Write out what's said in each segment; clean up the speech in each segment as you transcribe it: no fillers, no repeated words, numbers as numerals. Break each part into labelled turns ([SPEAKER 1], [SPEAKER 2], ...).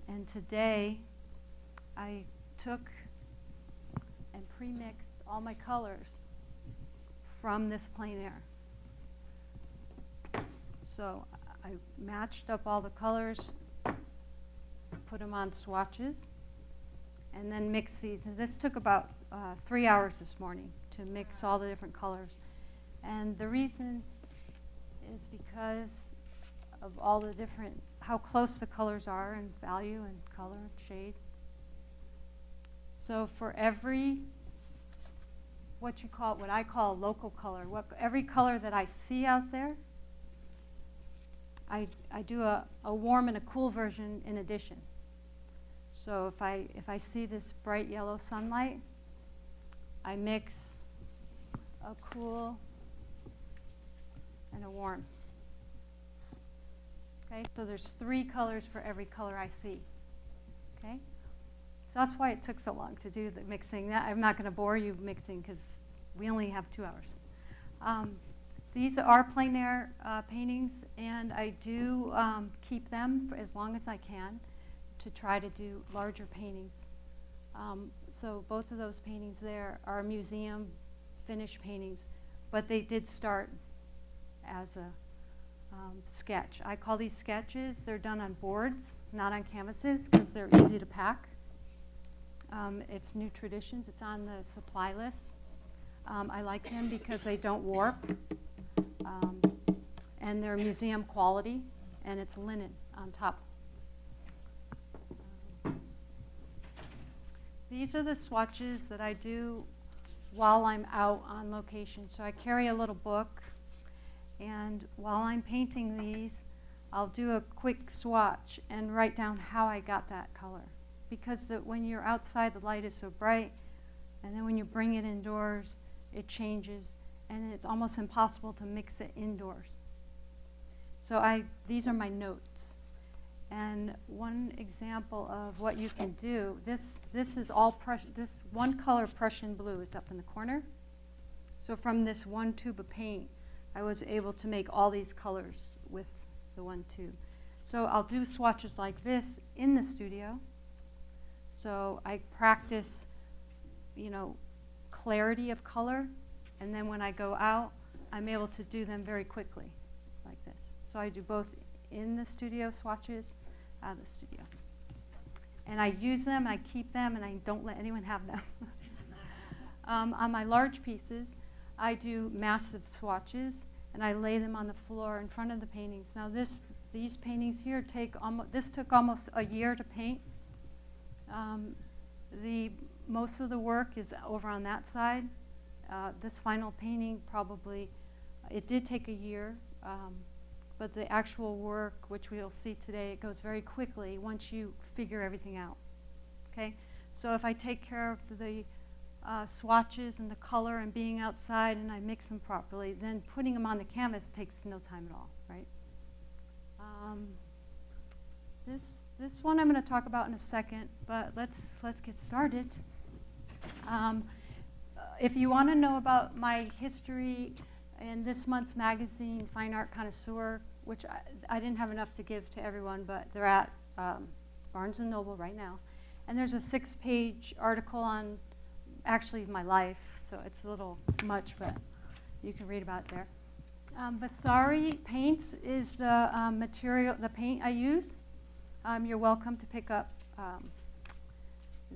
[SPEAKER 1] And today I took and pre-mixed all my colors from this plein air. So I matched up all the colors, put them on swatches, and then mixed these. And this took about 3 hours this morning to mix all the different colors. And the reason is because of all the different, how close the colors are in value and color and shade. So for every, what I call a local color, every color that I see out there, I do a warm and a cool version in addition. So if I see this bright yellow sunlight, I mix a cool and a warm. Okay, so there's 3 colors for every color I see. Okay, so that's why it took so long to do the mixing. I'm not going to bore you mixing because we only have 2 hours. These are plein air paintings, and I do keep them for as long as I can to try to do larger paintings. So both of those paintings there are museum finished paintings, but they did start as a sketch. I call these sketches. They're done on boards, not on canvases, because they're easy to pack. It's New Traditions. It's on the supply list. I like them because they don't warp, and they're museum quality, and it's linen on top. These are the swatches that I do while I'm out on location. So I carry a little book, and while I'm painting these, I'll do a quick swatch and write down how I got that color. Because when you're outside, the light is so bright, and then when you bring it indoors, it changes, and it's almost impossible to mix it indoors. So these are my notes. And one example of what you can do, this is all this one color Prussian blue is up in the corner. So from this one tube of paint, I was able to make all these colors with the one tube. So I'll do swatches like this in the studio. So I practice, clarity of color, and then when I go out, I'm able to do them very quickly, like this. So I do both in the studio swatches, out of the studio. And I use them, I keep them, and I don't let anyone have them. On my large pieces, I do massive swatches, and I lay them on the floor in front of the paintings. Now these paintings here this took almost a year to paint. Most of the work is over on that side. This final painting it did take a year, but the actual work, which we'll see today, it goes very quickly once you figure everything out. Okay, so if I take care of the swatches and the color and being outside and I mix them properly, then putting them on the canvas takes no time at all, right? This one I'm going to talk about in a second, but let's get started. If you want to know about my history in this month's magazine, Fine Art Connoisseur, which I didn't have enough to give to everyone, but they're at Barnes & Noble right now. And there's a 6-page article on actually my life, so it's a little much, but you can read about it there. Vasari Paints is the paint I use. You're welcome to pick up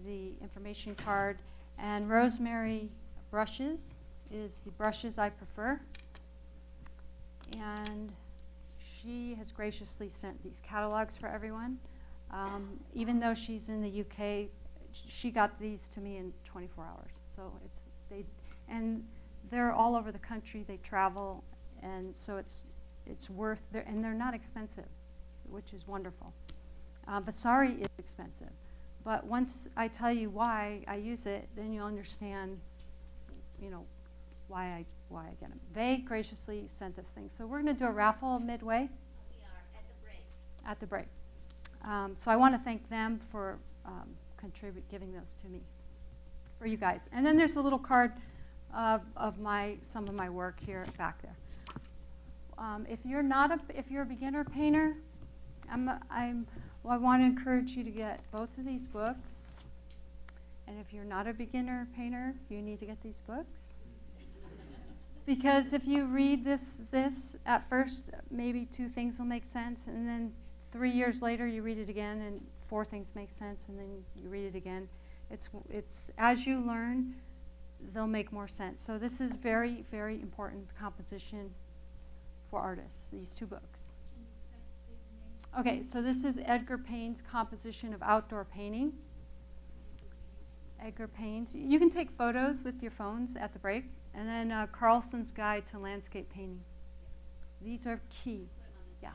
[SPEAKER 1] the information card. And Rosemary Brushes is the brushes I prefer. And she has graciously sent these catalogs for everyone. Even though she's in the UK, she got these to me in 24 hours. So and they're all over the country. They travel, and so it's worth and they're not expensive, which is wonderful. Vasari is expensive, but once I tell you why I use it, then you'll understand, why I get them. They graciously sent us things. So we're going to do a raffle midway.
[SPEAKER 2] We are at the break.
[SPEAKER 1] At the break. So I want to thank them for giving those to me, for you guys. And then there's a little card of some of my work here back there. If you're a beginner painter, I'm Well, I want to encourage you to get both of these books. And if you're not a beginner painter, you need to get these books. Because if you read this at first, maybe 2 things will make sense, and then 3 years later you read it again, and 4 things make sense, and then you read it again. It's as you learn, they'll make more sense. So this is very, very important composition for artists, these 2 books. Okay, so this is Edgar Payne's Composition of Outdoor Painting. Edgar Payne's. You can take photos with your phones at the break. And then Carlson's Guide to Landscape Painting. These are key. Yeah.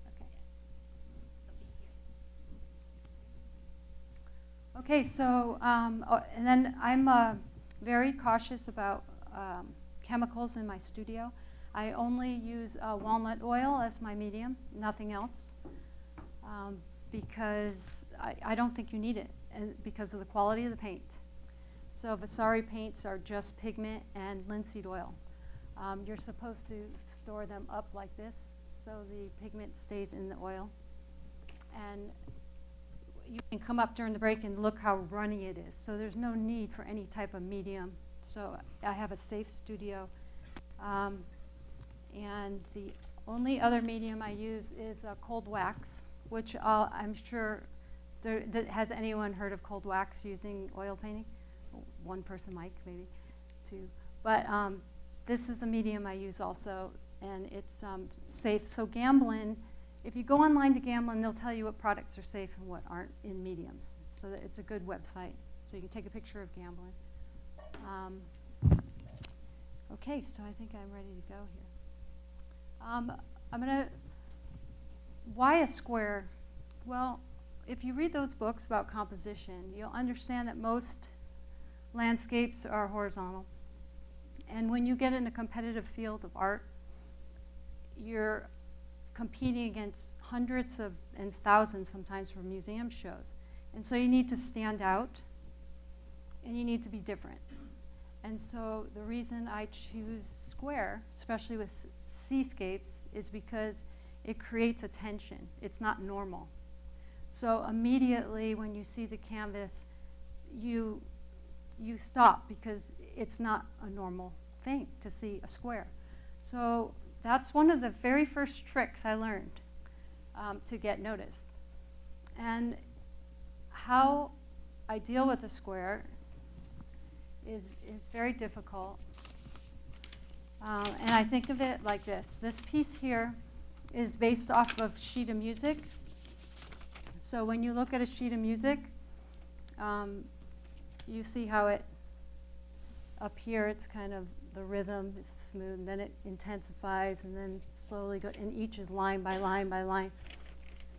[SPEAKER 1] Okay. Okay, so, and then I'm very cautious about chemicals in my studio. I only use walnut oil as my medium, nothing else, because I don't think you need it because of the quality of the paint. So Vasari paints are just pigment and linseed oil. You're supposed to store them up like this so the pigment stays in the oil. And you can come up during the break and look how runny it is. So there's no need for any type of medium. So I have a safe studio. And the only other medium I use is cold wax, which I'm sure, has anyone heard of cold wax using oil painting? 1 person mic, maybe 2. But this is a medium I use also, and it's safe. So Gamblin, if you go online to Gamblin, they'll tell you what products are safe and what aren't in mediums. So that it's a good website. So you can take a picture of Gamblin. Okay, so I think I'm ready to go here. I'm going to, why a square? Well, if you read those books about composition, you'll understand that most landscapes are horizontal. And when you get in a competitive field of art, you're competing against hundreds of and thousands sometimes for museum shows. And so you need to stand out, and you need to be different. And so the reason I choose square, especially with seascapes, is because it creates a tension. It's not normal. So immediately when you see the canvas, you stop because it's not a normal thing to see a square. So that's one of the very first tricks I learned to get noticed. And how I deal with a square is very difficult. And I think of it like this. This piece here is based off of sheet of music. So when you look at a sheet of music, you see how it, up here, it's kind of, the rhythm is smooth, and then it intensifies, and then slowly go, and each is line by line by line.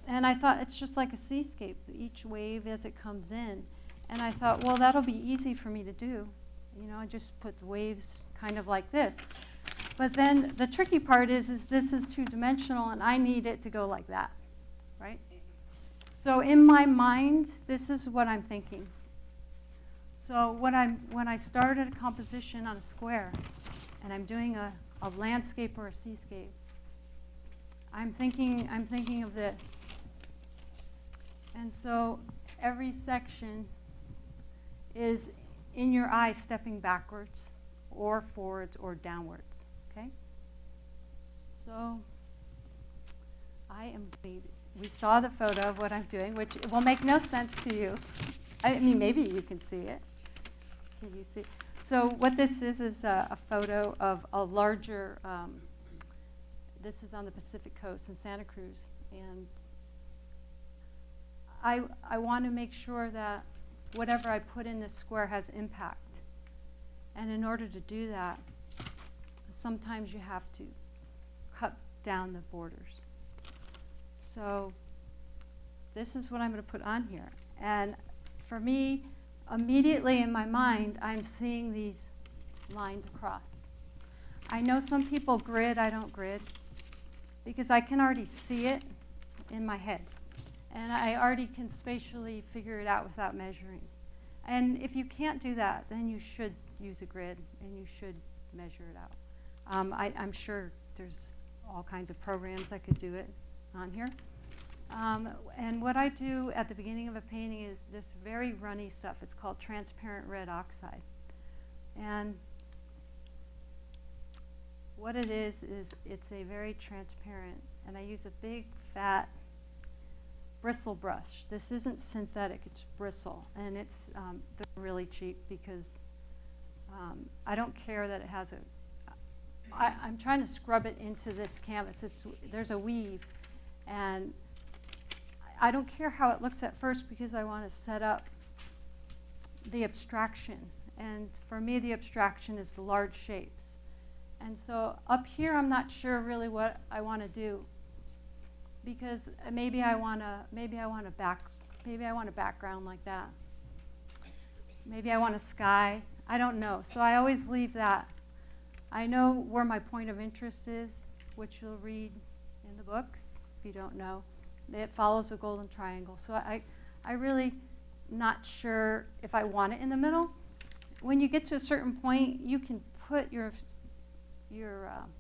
[SPEAKER 1] And I thought it's just like a seascape, each wave as it comes in. And I thought, well, that'll be easy for me to do. You know, I just put the waves kind of like this. But then the tricky part is this is 2-dimensional, and I need it to go like that, right? So in my mind, this is what I'm thinking. So when I start a composition on a square, and I'm doing a landscape or a seascape, I'm thinking of this. And so every section is in your eye stepping backwards or forwards or downwards, okay? So we saw the photo of what I'm doing, which will make no sense to you. I mean, maybe you can see it. Can you see? So what this is a photo of a larger, this is on the Pacific Coast in Santa Cruz. And I want to make sure that whatever I put in this square has impact. And in order to do that, sometimes you have to cut down the borders. So this is what I'm going to put on here. And for me, immediately in my mind, I'm seeing these lines across. I know some people grid, I don't grid, because I can already see it in my head. And I already can spatially figure it out without measuring. And if you can't do that, then you should use a grid, and you should measure it out. I'm sure there's all kinds of programs that could do it on here. And what I do at the beginning of a painting is this very runny stuff. It's called transparent red oxide. And what it is it's a very transparent, and I use a big fat bristle brush. This isn't synthetic, it's bristle, and it's they're really cheap because I don't care that it has I'm trying to scrub it into this canvas. There's a weave, and I don't care how it looks at first because I want to set up the abstraction. And for me, the abstraction is the large shapes. And so up here, I'm not sure really what I want to do, because maybe I want a background like that. Maybe I want a sky. I don't know. So I always leave that. I know where my point of interest is, which you'll read in the books if you don't know. It follows a golden triangle. So I really not sure if I want it in the middle. When you get to a certain point, you can put your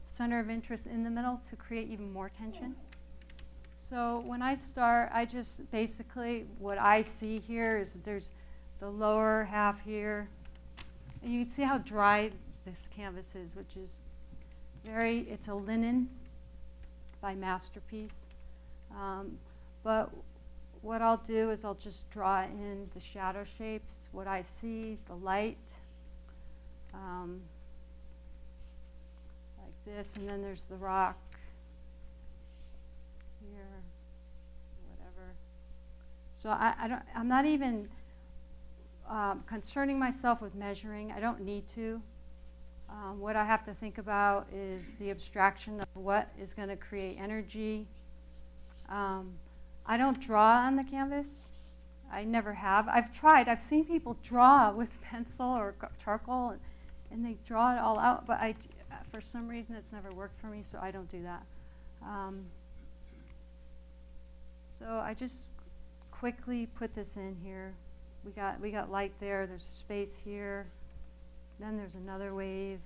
[SPEAKER 1] center of interest in the middle to create even more tension. So when I start, I just basically, what I see here is there's the lower half here. And you can see how dry this canvas is, which is it's a linen by Masterpiece. But what I'll do is I'll just draw in the shadow shapes, what I see, the light, like this, and then there's the rock here, whatever. So I'm not even concerning myself with measuring. I don't need to. What I have to think about is the abstraction of what is going to create energy. I don't draw on the canvas. I never have. I've tried. I've seen people draw with pencil or charcoal, and they draw it all out, but for some reason it's never worked for me, so I don't do that. So I just quickly put this in here. We got light there. There's a space here. Then there's another wave.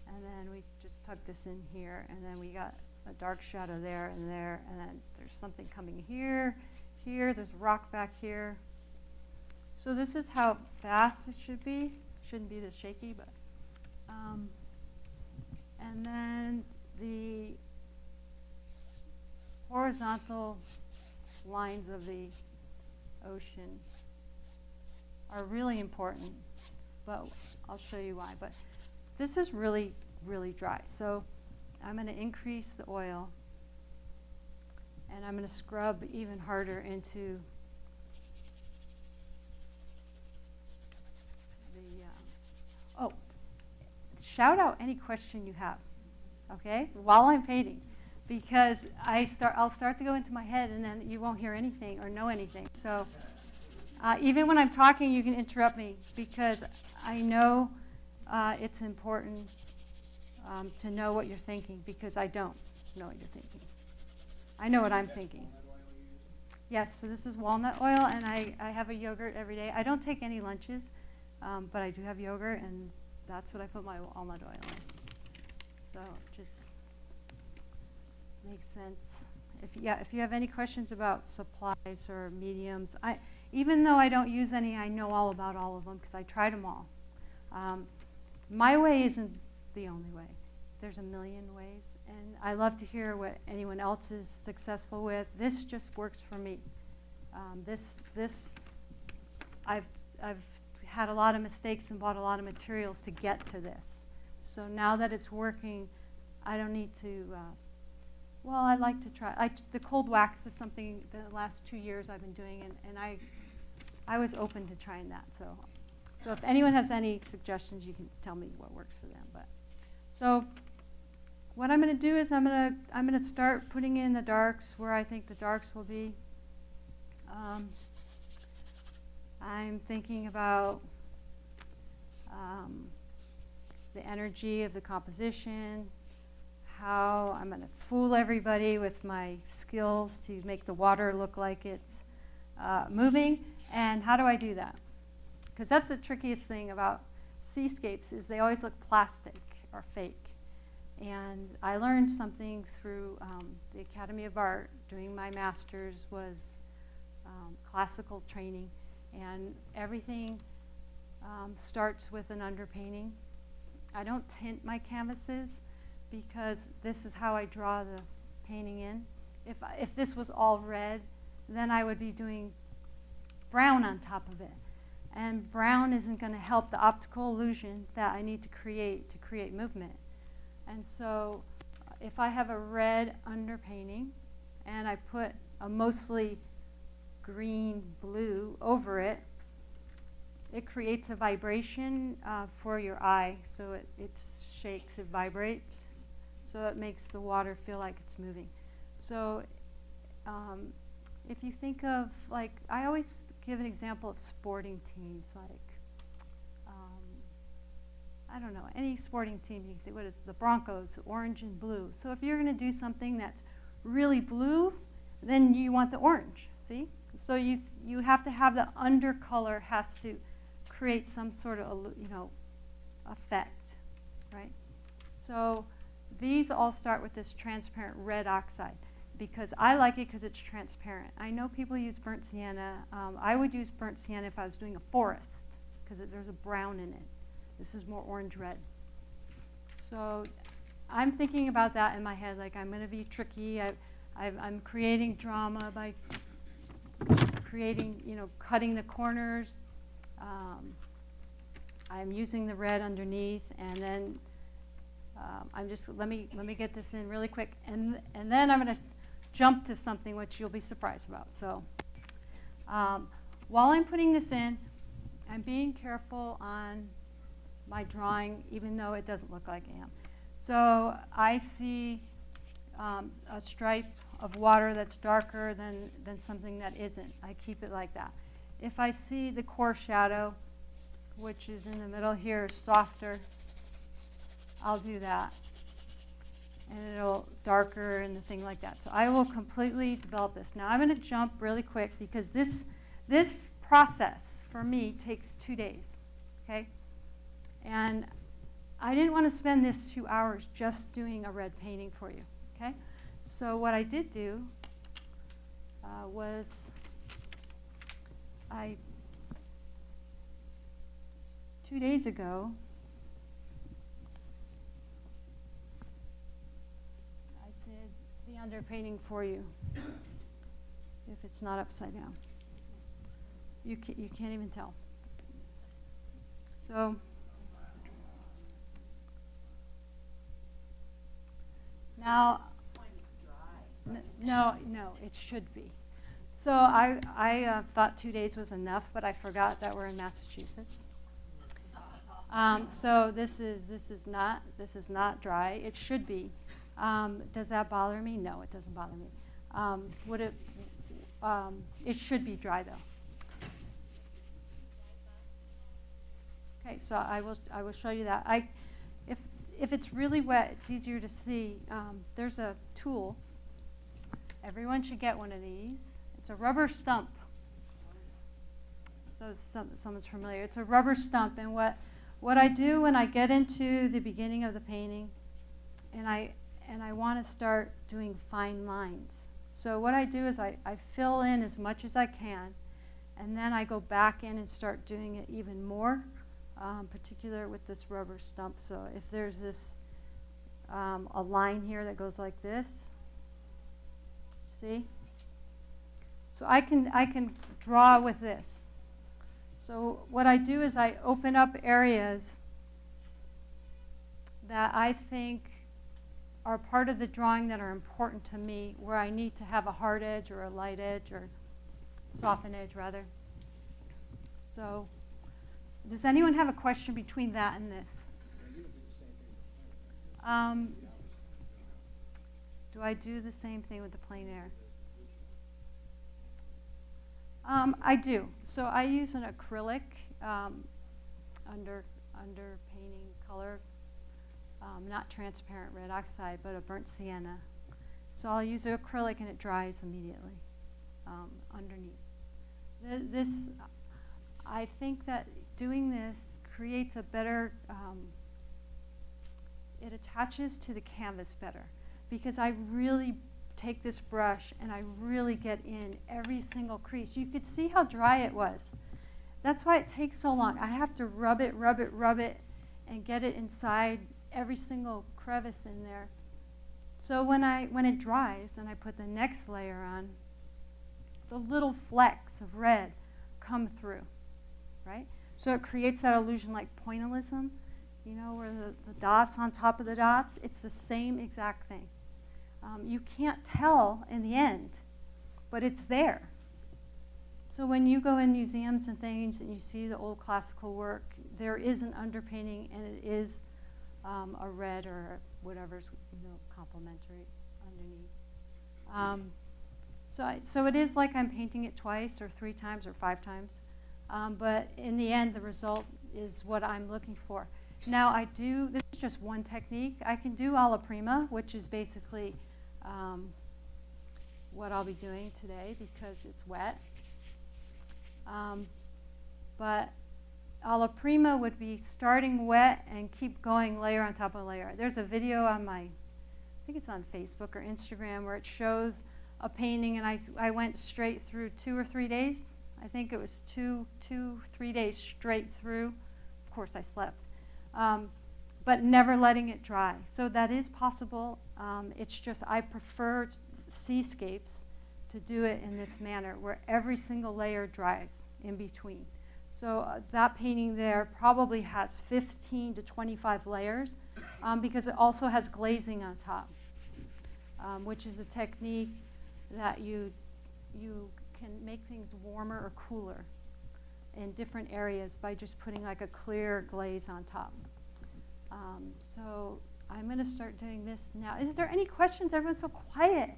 [SPEAKER 1] And then we just tuck this in here, and then we got a dark shadow there, and then there's something coming here, there's a rock back here. So this is how fast it should be. Shouldn't be this shaky, but and then the horizontal lines of the ocean are really important, but I'll show you why. But this is really, really dry. So I'm going to increase the oil, and I'm going to scrub even harder into the, shout out any question you have, okay, while I'm painting, because I'll start to go into my head, and then you won't hear anything or know anything. So even when I'm talking, you can interrupt me, because I know it's important to know what you're thinking, because I don't know what you're thinking. I know what I'm thinking. Yes, so this is walnut oil, and I have a yogurt every day. I don't take any lunches, but I do have yogurt, and that's what I put my walnut oil in. So just makes sense. If you have any questions about supplies or mediums, even though I don't use any, I know all about all of them because I tried them all. My way isn't the only way. There's a million ways, and I love to hear what anyone else is successful with. This just works for me. I've had a lot of mistakes and bought a lot of materials to get to this. So now that it's working, I don't need to. I'd like to try. The cold wax is something the last 2 years I've been doing, and I was open to trying that. So if anyone has any suggestions, you can tell me what works for them. But so what I'm going to do is I'm going to start putting in the darks where I think the darks will be. I'm thinking about the energy of the composition, how I'm going to fool everybody with my skills to make the water look like it's moving, and how do I do that? Because that's the trickiest thing about seascapes is they always look plastic or fake. And I learned something through the Academy of Art. Doing my master's was classical training, and everything starts with an underpainting. I don't tint my canvases because this is how I draw the painting in. If this was all red, then I would be doing brown on top of it. And brown isn't going to help the optical illusion that I need to create movement. And so if I have a red underpainting and I put a mostly green blue over it, it creates a vibration for your eye. So it shakes, it vibrates. So it makes the water feel like it's moving. So if you think of, like, I always give an example of sporting teams, like, I don't know, any sporting team, you think, what is the Broncos, orange and blue. So if you're going to do something that's really blue, then you want the orange, see? So you have to have the undercolor has to create some sort of, effect, right? So these all start with this transparent red oxide because I like it because it's transparent. I know people use burnt sienna. I would use burnt sienna if I was doing a forest because there's a brown in it. This is more orange-red. So I'm thinking about that in my head, like I'm going to be tricky. I'm creating drama by creating, cutting the corners. I'm using the red underneath, and then I'm just let me get this in really quick, and then I'm going to jump to something which you'll be surprised about. So while I'm putting this in, I'm being careful on my drawing, even though it doesn't look like I am. So I see a stripe of water that's darker than something that isn't. I keep it like that. If I see the core shadow, which is in the middle here, softer, I'll do that. And it'll darker and the thing like that. So I will completely develop this. Now I'm going to jump really quick because this process for me takes 2 days. Okay? And I didn't want to spend this 2 hours just doing a red painting for you. Okay? So what I did do was 2 days ago, I did the underpainting for you. If it's not upside down, you can't even tell. So now, no, it should be. So I thought 2 days was enough, but I forgot that we're in Massachusetts. So this is not dry. It should be. Does that bother me? No, it doesn't bother me. Would it? It should be dry though. Okay, so I will show you that. If it's really wet, it's easier to see. There's a tool. Everyone should get one of these. It's a rubber stump. So someone's familiar. It's a rubber stump, and what I do when I get into the beginning of the painting, and I want to start doing fine lines. So what I do is I fill in as much as I can, and then I go back in and start doing it even more. Particular with this rubber stump. So if there's this a line here that goes like this, see? So I can draw with this. So what I do is I open up areas that I think are part of the drawing that are important to me, where I need to have a hard edge or a light edge or soften edge rather. So does anyone have a question between that and this? Do I do the same thing with the plein air? I do. So I use an acrylic under painting color, not transparent red oxide, but a burnt sienna. So I'll use acrylic and it dries immediately underneath. I think that doing this creates a better it attaches to the canvas better, because I really take this brush and I really get in every single crease. You could see how dry it was. That's why it takes so long. I have to rub it, and get it inside every single crevice in there. So when it dries and I put the next layer on, the little flecks of red come through, right? So it creates that illusion like pointillism, you know, where the dots on top of the dots. It's the same exact thing. You can't tell in the end, but it's there. So when you go in museums and things and you see the old classical work, there is an underpainting, and it is a red or whatever's, you know, complementary underneath. So it is like I'm painting it twice or 3 times or 5 times, but in the end, the result is what I'm looking for. Now this is just one technique. I can do alla prima, which is basically what I'll be doing today because it's wet. But alla prima would be starting wet and keep going layer on top of layer. There's a video on I think it's on Facebook or Instagram, where it shows a painting, and I went straight through 2 or 3 days. I think it was 3 days straight through. Of course, I slept. But never letting it dry. So that is possible. It's just I prefer seascapes to do it in this manner, where every single layer dries in between. So that painting there probably has 15 to 25 layers, because it also has glazing on top, which is a technique that you can make things warmer or cooler in different areas by just putting like a clear glaze on top. So I'm going to start doing this now. Is there any questions? Everyone's so quiet.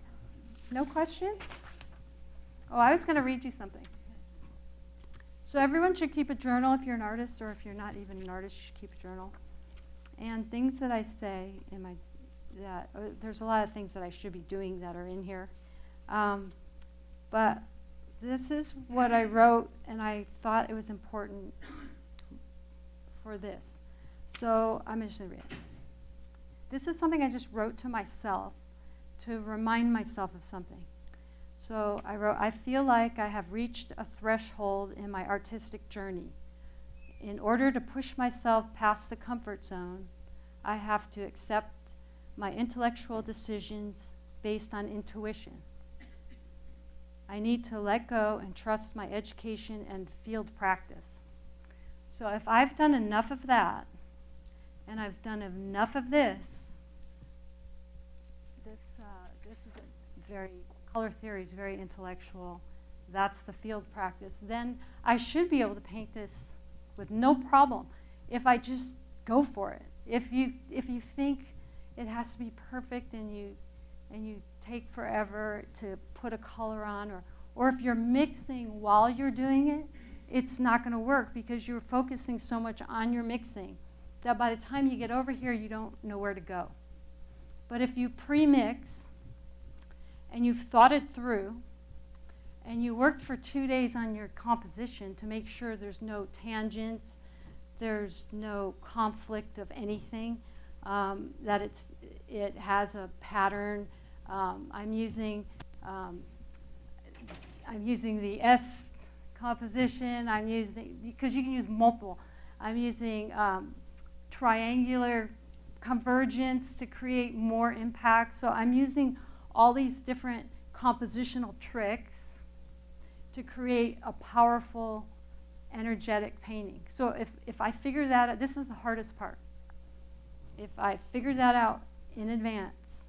[SPEAKER 1] No questions? Oh, I was going to read you something. So everyone should keep a journal if you're an artist, or if you're not even an artist, you should keep a journal. And things that I say there's a lot of things that I should be doing that are in here. But this is what I wrote, and I thought it was important for this. So I'm just going to read it. This is something I just wrote to myself to remind myself of something. So I wrote, I feel like I have reached a threshold in my artistic journey. In order to push myself past the comfort zone, I have to accept my intellectual decisions based on intuition. I need to let go and trust my education and field practice. So if I've done enough of that, and I've done enough of this is a very, color theory is very intellectual. That's the field practice. Then I should be able to paint this with no problem if I just go for it. If you think it has to be perfect and you take forever to put a color on, or if you're mixing while you're doing it, it's not going to work because you're focusing so much on your mixing that by the time you get over here, you don't know where to go. But if you pre-mix and you've thought it through and you worked for 2 days on your composition to make sure there's no tangents, there's no conflict of anything, that it has a pattern. I'm using the S composition. Because you can use multiple. I'm using triangular convergence to create more impact. So I'm using all these different compositional tricks to create a powerful, energetic painting. So if I figure that out, this is the hardest part. If I figure that out in advance,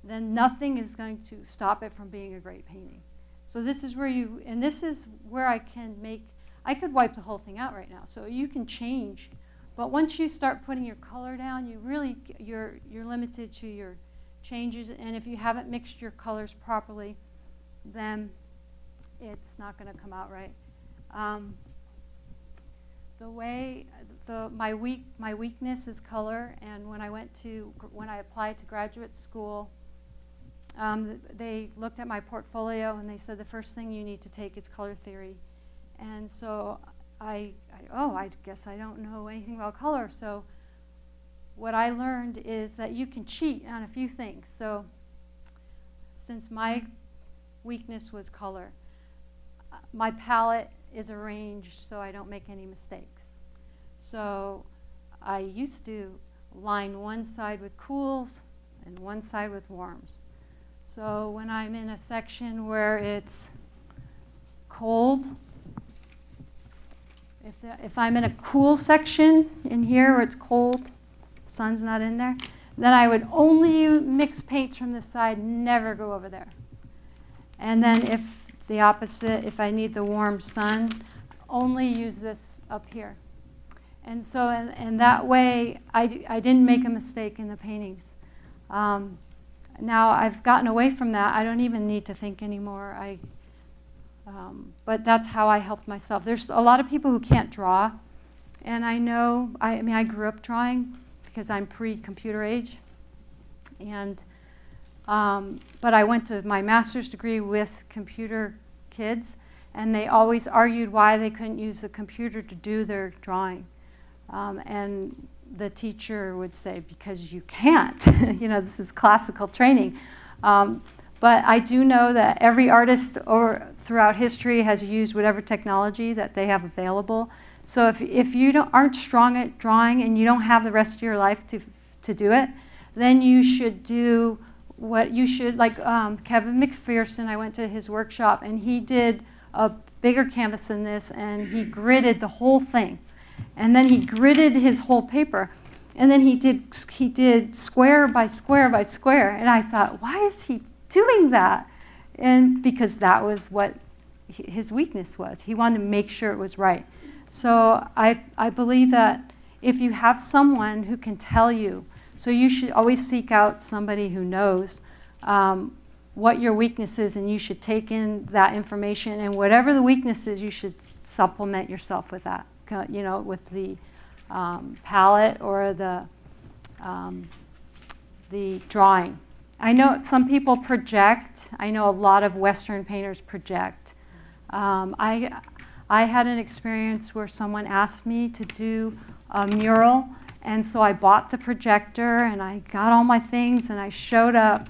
[SPEAKER 1] then nothing is going to stop it from being a great painting. So this is where I could wipe the whole thing out right now. So you can change, but once you start putting your color down, you're limited to your changes, and if you haven't mixed your colors properly, then it's not going to come out right. My weakness is color, and when I applied to graduate school, they looked at my portfolio and they said the first thing you need to take is color theory, and so I guess I don't know anything about color. So what I learned is that you can cheat on a few things. So since my weakness was color, my palette is arranged so I don't make any mistakes. So I used to line one side with cools and one side with warms. So when I'm in a section where it's cold, if I'm in a cool section in here where it's cold, sun's not in there, then I would only mix paints from this side, never go over there. And then if the opposite, if I need the warm sun, only use this up here. And so and that way, I didn't make a mistake in the paintings. Now I've gotten away from that. I don't even need to think anymore. But that's how I helped myself. There's a lot of people who can't draw. And I know, I mean, I grew up drawing because I'm pre-computer age. And but I went to my master's degree with computer kids, and they always argued why they couldn't use the computer to do their drawing. And the teacher would say, because you can't. You know, this is classical training. But I do know that every artist throughout history has used whatever technology that they have available. So if you aren't strong at drawing and you don't have the rest of your life to do it, then you should do what you should, like Kevin McPherson, I went to his workshop, and he did a bigger canvas than this, and he gridded the whole thing. And then he gridded his whole paper. And then he did square by square by square. And I thought, why is he doing that? And because that was what his weakness was. He wanted to make sure it was right. So I believe that if you have someone who can tell you, so you should always seek out somebody who knows what your weakness is, and you should take in that information. And whatever the weakness is, you should supplement yourself with that, you know, with the palette or the drawing. I know some people project. I know a lot of Western painters project. I had an experience where someone asked me to do a mural, and so I bought the projector and I got all my things and I showed up,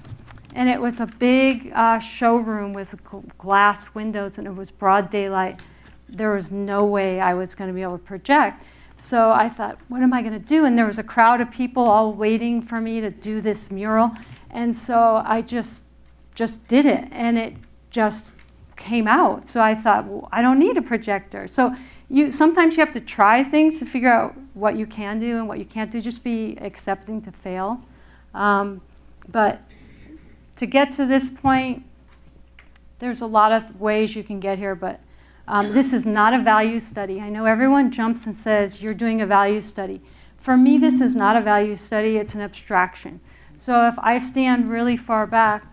[SPEAKER 1] and it was a big showroom with glass windows, and it was broad daylight. There was no way I was going to be able to project. So I thought, what am I going to do? And there was a crowd of people all waiting for me to do this mural. And so I just did it, and it just came out. So I thought, well, I don't need a projector. So sometimes you have to try things to figure out what you can do and what you can't do. Just be accepting to fail. But to get to this point, there's a lot of ways you can get here, but this is not a value study. I know everyone jumps and says, you're doing a value study. For me, this is not a value study, it's an abstraction. So if I stand really far back,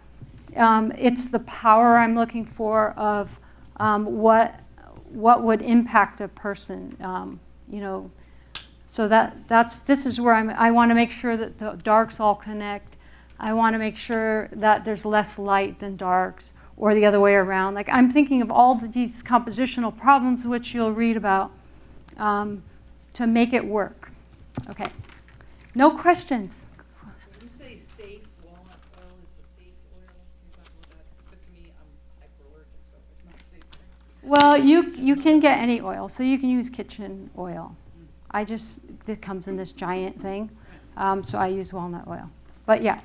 [SPEAKER 1] it's the power I'm looking for of what would impact a person. You know, so this is where I want to make sure that the darks all connect. I want to make sure that there's less light than darks, or the other way around. Like, I'm thinking of all these compositional problems which you'll read about to make it work. Okay, no questions.
[SPEAKER 2] When you say safe, walnut oil is the safe oil you're talking about? Because to me, I'm hyperallergic, so it's not safe.
[SPEAKER 1] Well, you can get any oil, so you can use kitchen oil. It comes in this giant thing, so I use walnut oil. But yeah,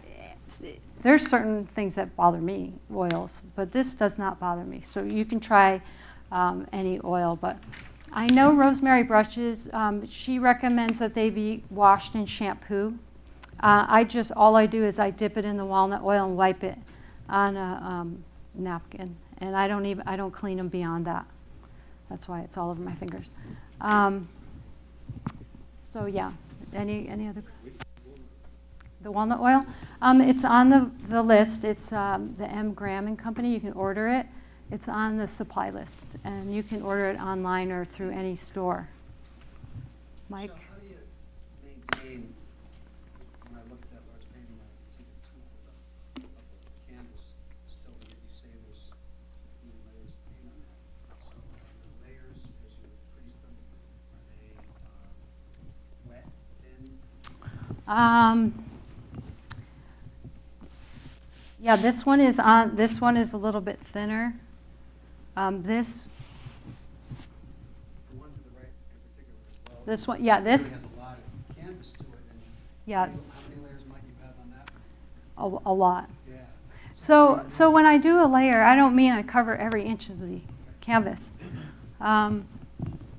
[SPEAKER 1] there's certain things that bother me, oils, but this does not bother me. So you can try any oil. But I know Rosemary brushes, she recommends that they be washed in shampoo. All I do is I dip it in the walnut oil and wipe it on a napkin. And I don't clean them beyond that. That's why it's all over my fingers. So yeah, any other? The walnut oil? It's on the list. It's the M. Graham and Company. You can order it. It's on the supply list, and you can order it online or through any store. Mike?
[SPEAKER 3] So how do you maintain, when I looked at what I was painting, I could see the tube of the canvas still, that you say there's many layers of paint on that. So the layers, as you increase them, are they wet, thin?
[SPEAKER 1] Yeah, this one is on. This one is a little bit thinner. This
[SPEAKER 3] The one to the right in particular as well.
[SPEAKER 1] This one, yeah,
[SPEAKER 3] It
[SPEAKER 1] this-
[SPEAKER 3] really has a lot of canvas to it, and
[SPEAKER 1] Yeah.
[SPEAKER 3] how many layers might you have on that?
[SPEAKER 1] a lot.
[SPEAKER 3] Yeah.
[SPEAKER 1] So when I do a layer, I don't mean I cover every inch of the canvas.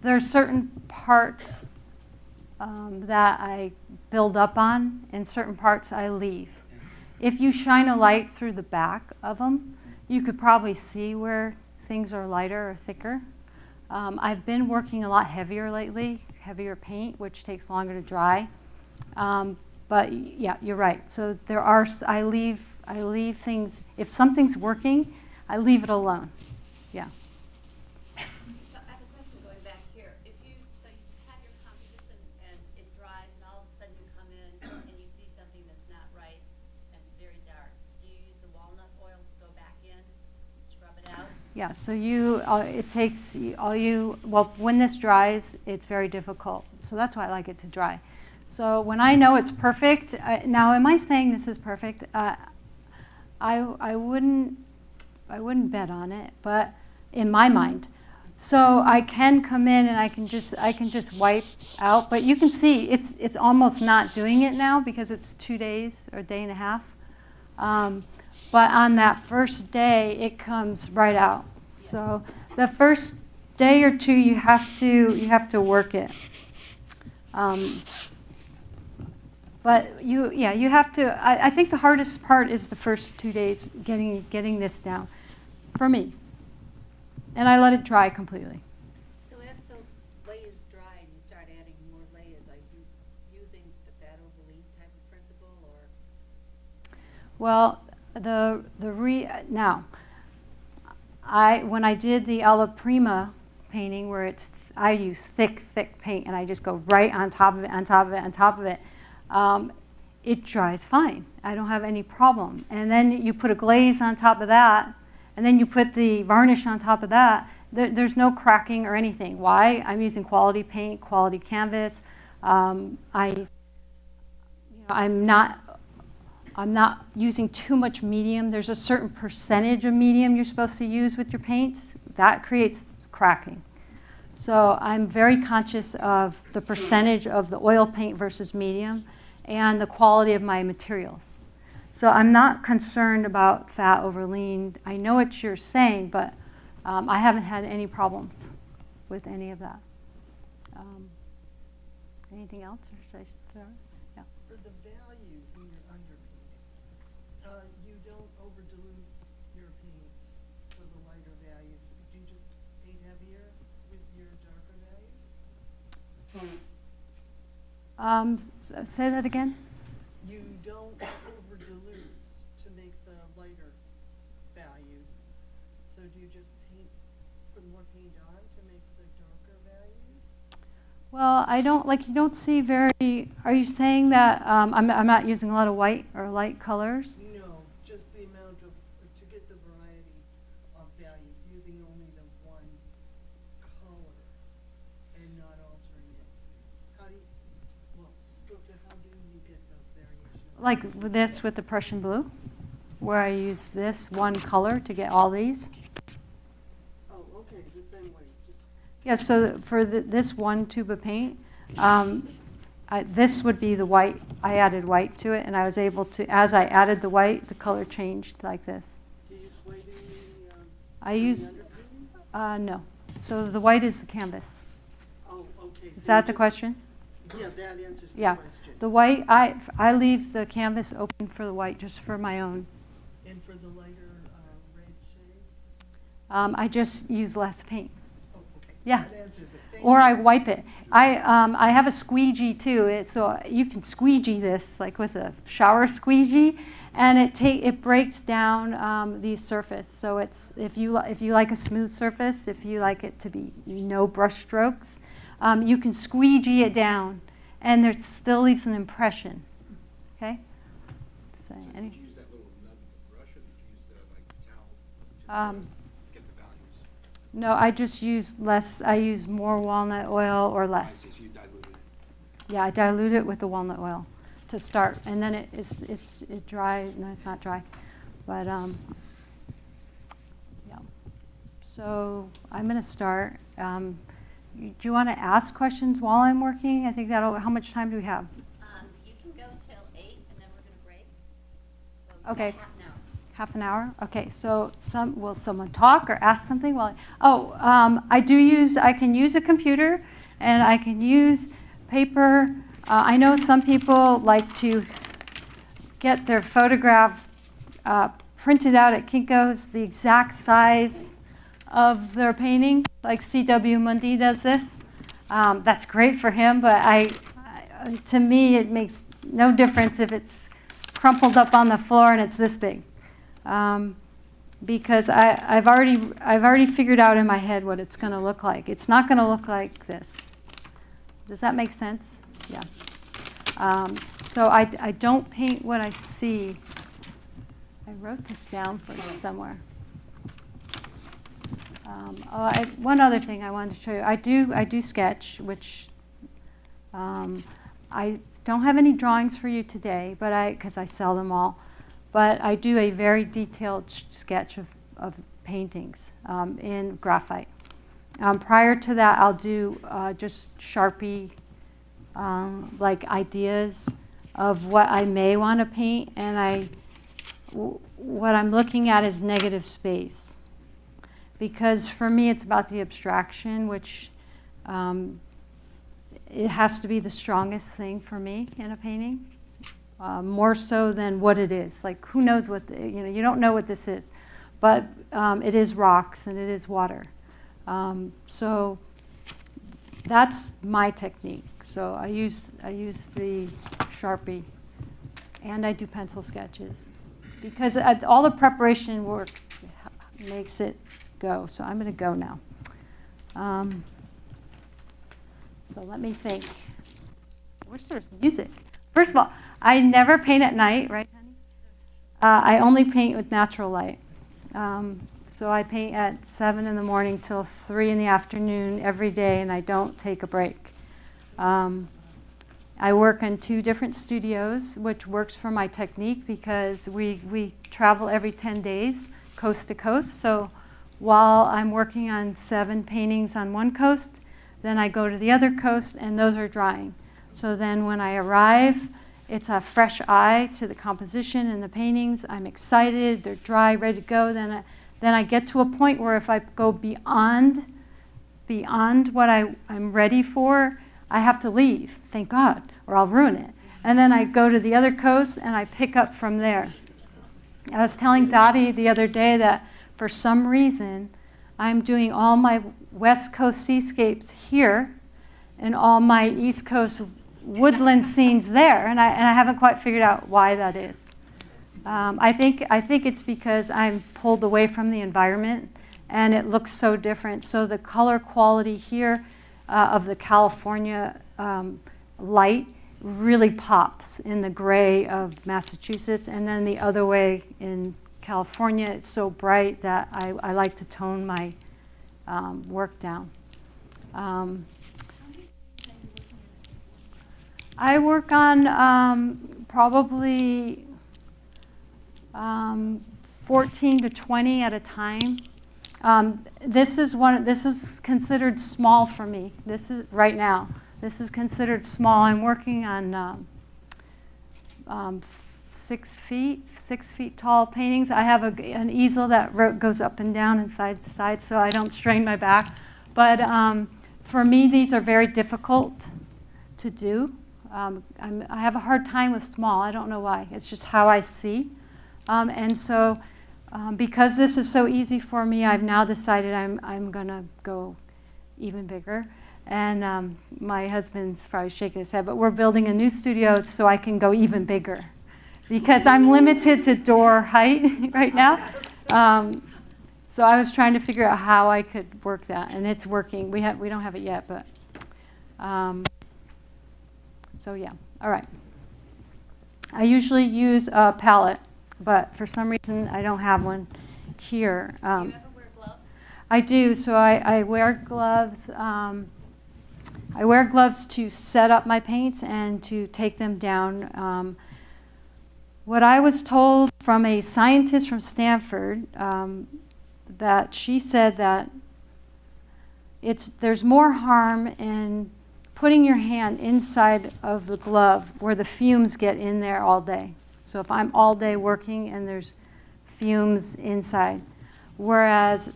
[SPEAKER 1] There's certain parts that I build up on, and certain parts I leave. If you shine a light through the back of them, you could probably see where things are lighter or thicker. I've been working a lot heavier lately, heavier paint, which takes longer to dry. But yeah, you're right. So there are, I leave things, if something's working, I leave it alone. Yeah.
[SPEAKER 4] So I have a question going back here. If you, so you have your composition and it dries and all of a sudden you come in and you see something that's not right and it's very dark, do you use the walnut oil to go back in, scrub it out?
[SPEAKER 1] Yeah, so it takes well, when this dries, it's very difficult. So that's why I like it to dry. So when I know it's perfect, now am I saying this is perfect? I wouldn't bet on it, but in my mind. So I can come in and I can just wipe out, but you can see it's almost not doing it now because it's 2 days or a day and a half. But on that first day, it comes right out. So the first day or two, you have to work it. But you have to. I think the hardest part is the first 2 days getting this down, for me. And I let it dry completely.
[SPEAKER 4] So as those layers dry and you start adding more layers, are you using the fat over lean type of principle or?
[SPEAKER 1] Well, when I did the alla prima painting, where I use thick paint, and I just go right on top of it, on top of it, on top of it. It dries fine. I don't have any problem. And then you put a glaze on top of that, and then you put the varnish on top of that. There's no cracking or anything. Why? I'm using quality paint, quality canvas. I'm not using too much medium. There's a certain percentage of medium you're supposed to use with your paints. That creates cracking. So I'm very conscious of the percentage of the oil paint versus medium and the quality of my materials. So I'm not concerned about fat over lean. I know what you're saying, but I haven't had any problems with any of that. Anything else, or should I start? Yeah.
[SPEAKER 5] For the values in your underpainting, you don't over dilute your paints for the lighter values. Do you just paint heavier with your darker values?
[SPEAKER 1] Say that again.
[SPEAKER 5] You don't over dilute to make the lighter values. So do you just put more paint on to make the darker values?
[SPEAKER 1] Well, you don't see very, are you saying that I'm not using a lot of white or light colors?
[SPEAKER 5] No, just the amount of, to get the variety of values, using only the one color and not altering it. How do you, well, just go to how do you get those variations?
[SPEAKER 1] Like this with the Prussian blue, where I use this one color to get all these.
[SPEAKER 5] Oh, okay, the same way, just.
[SPEAKER 1] Yeah, so for this one tube of paint, this would be the white. I added white to it, and I was able to, as I added the white, the color changed like this.
[SPEAKER 5] Do you use white in the,
[SPEAKER 1] I use,
[SPEAKER 5] underpainting?
[SPEAKER 1] no. So the white is the canvas.
[SPEAKER 5] Oh, okay.
[SPEAKER 1] Is
[SPEAKER 5] so
[SPEAKER 1] that
[SPEAKER 5] you
[SPEAKER 1] the
[SPEAKER 5] just-
[SPEAKER 1] question?
[SPEAKER 5] Yeah, that answers the
[SPEAKER 1] Yeah.
[SPEAKER 5] question.
[SPEAKER 1] The white, I leave the canvas open for the white, just for my own.
[SPEAKER 5] And for the lighter red shades?
[SPEAKER 1] I just use less paint.
[SPEAKER 5] Oh, okay.
[SPEAKER 1] Yeah.
[SPEAKER 5] That answers it. Thank
[SPEAKER 1] Or
[SPEAKER 5] you.
[SPEAKER 1] I wipe it. I have a squeegee too, so you can squeegee this like with a shower squeegee, and it breaks down the surface. So it's if you like a smooth surface, if you like it to be no brush strokes, you can squeegee it down, and it still leaves an impression. Okay. So,
[SPEAKER 6] Did you use that little nub brush, or did you use the towel to get the values?
[SPEAKER 1] no, I just use less. I use more walnut oil or
[SPEAKER 6] I
[SPEAKER 1] less.
[SPEAKER 6] see, so you diluted it.
[SPEAKER 1] Yeah, I dilute it with the walnut oil to start, and then it's dry. No, it's not dry, but yeah. So I'm going to start. Do you want to ask questions while I'm working? I think that'll. How much time do we have?
[SPEAKER 4] You can go till 8, and then we're going to break. So we've got
[SPEAKER 1] Okay.
[SPEAKER 4] half an hour.
[SPEAKER 1] Half an hour? Okay, so will someone talk or ask something? I can use a computer and I can use paper. I know some people like to get their photograph printed out at Kinko's, the exact size of their painting, like C.W. Mundy does this. That's great for him, but to me it makes no difference if it's crumpled up on the floor and it's this big. Because I've already figured out in my head what it's going to look like. It's not going to look like this. Does that make sense? Yeah. So I don't paint what I see. I wrote this down for somewhere. One other thing I wanted to show you. I do sketch, which I don't have any drawings for you today, but because I sell them all. But I do a very detailed sketch of paintings in graphite. Prior to that, I'll do just Sharpie, like ideas of what I may want to paint, and what I'm looking at is negative space. Because for me, it's about the abstraction, which it has to be the strongest thing for me in a painting. More so than what it is. Like, who knows what, you don't know what this is. But it is rocks and it is water. So that's my technique. So I use the Sharpie and I do pencil sketches. Because all the preparation work makes it go. So I'm going to go now. So let me think. I wish there was music. First of all, I never paint at night, right, honey? I only paint with natural light. So I paint at 7 in the morning till 3 in the afternoon every day, and I don't take a break. I work in 2 different studios, which works for my technique because we travel every 10 days, coast to coast. So while I'm working on 7 paintings on one coast, then I go to the other coast, and those are drying. So then when I arrive, it's a fresh eye to the composition and the paintings. I'm excited. They're dry, ready to go. Then I get to a point where if I go beyond what I'm ready for, I have to leave, thank God, or I'll ruin it. And then I go to the other coast and I pick up from there. I was telling Dottie the other day that for some reason, I'm doing all my West Coast seascapes here and all my East Coast woodland scenes there, and I haven't quite figured out why that is. I think it's because I'm pulled away from the environment, and it looks so different. So the color quality here of the California light really pops in the gray of Massachusetts, and then the other way in California, it's so bright that I like to tone my work down. I work on probably 14 to 20 at a time. This is considered small for me. This is right now. This is considered small. I'm working on 6 feet tall paintings. I have an easel that goes up and down and side to side, so I don't strain my back. But for me, these are very difficult to do. I have a hard time with small. I don't know why. It's just how I see. And so because this is so easy for me, I've now decided I'm going to go even bigger. And my husband's probably shaking his head, but we're building a new studio so I can go even bigger. Because I'm limited to door height right now. So I was trying to figure out how I could work that, and it's working. We don't have it yet, but... So yeah, all right. I usually use a palette, but for some reason I don't have one here.
[SPEAKER 4] Do you ever wear gloves?
[SPEAKER 1] I do, so I wear gloves. I wear gloves to set up my paints and to take them down. What I was told from a scientist from Stanford, that she said that there's more harm in putting your hand inside of the glove where the fumes get in there all day. So if I'm all day working and there's fumes inside, whereas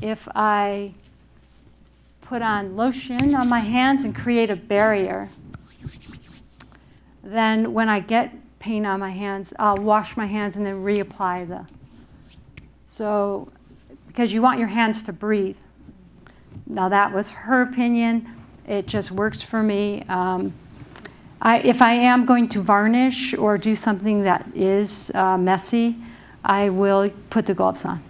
[SPEAKER 1] if I put on lotion on my hands and create a barrier, then when I get paint on my hands, I'll wash my hands and then reapply so because you want your hands to breathe. Now that was her opinion. It just works for me. If I am going to varnish or do something that is messy, I will put the gloves on.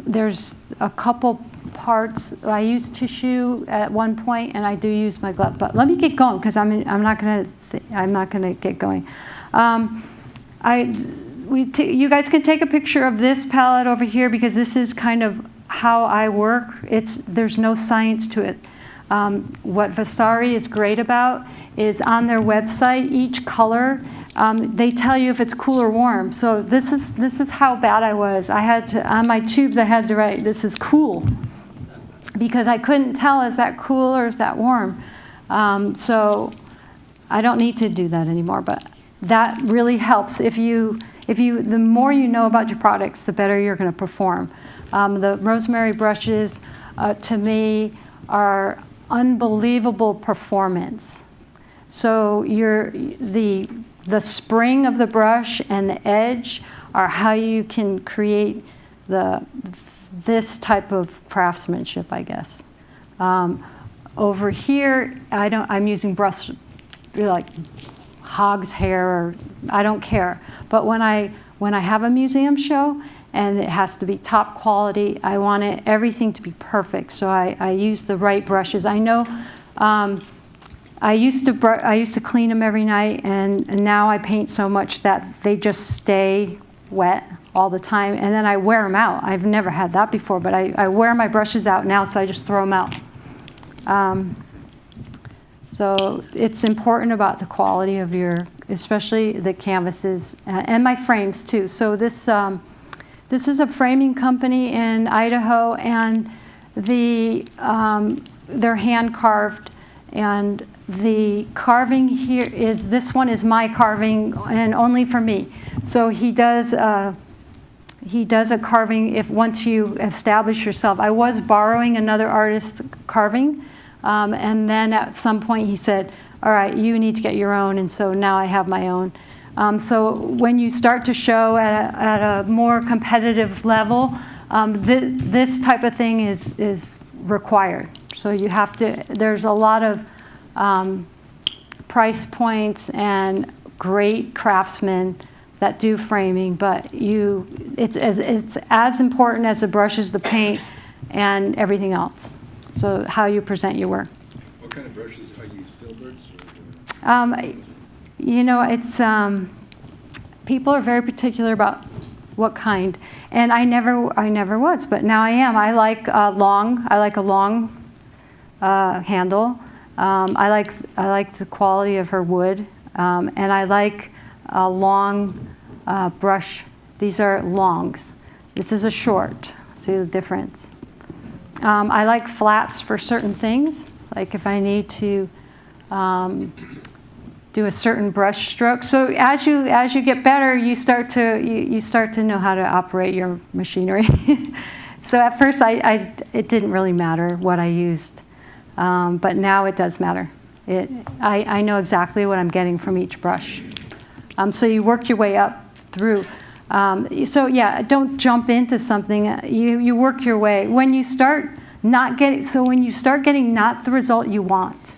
[SPEAKER 1] There's a couple parts. I use tissue at one point, and I do use my glove. But let me get going because I'm not gonna get going. You guys can take a picture of this palette over here because this is kind of how I work. There's no science to it. What Vasari is great about is on their website, each color, they tell you if it's cool or warm. So this is how bad I was. I had to, on my tubes, I had to write, this is cool, because I couldn't tell, is that cool or is that warm? So I don't need to do that anymore, but that really helps. The more you know about your products, the better you're going to perform. The rosemary brushes, to me, are unbelievable performance. So the spring of the brush and the edge are how you can create this type of craftsmanship, I guess. Over here, I'm using brush like hog's hair, or I don't care. But when I have a museum show and it has to be top quality, I want everything to be perfect. So I use the right brushes. I know I used to clean them every night, and now I paint so much that they just stay wet all the time, and then I wear them out. I've never had that before, but I wear my brushes out now, so I just throw them out. So it's important about the quality of especially the canvases, and my frames too. So this is a framing company in Idaho, and they're hand carved, and the carving here this one is my carving and only for me. So he does a carving once you establish yourself. I was borrowing another artist's carving, and then at some point he said, all right, you need to get your own, and so now I have my own. So when you start to show at a more competitive level, this type of thing is required. So you have to, there's a lot of price points and great craftsmen that do framing, but it's as important as the brushes, the paint, and everything else. So how you present your work.
[SPEAKER 6] What kind of brushes are you? Filberts?
[SPEAKER 1] It's people are very particular about what kind, and I never was, but now I am. I like a long handle. I like the quality of her wood, and I like a long brush. These are longs. This is a short. See the difference? I like flats for certain things, like if I need to do a certain brush stroke. So as you get better, you start to know how to operate your machinery. So at first, it didn't really matter what I used, but now it does matter. I know exactly what I'm getting from each brush. So you work your way up through. So yeah, don't jump into something. You work your way. When you start getting not the result you want,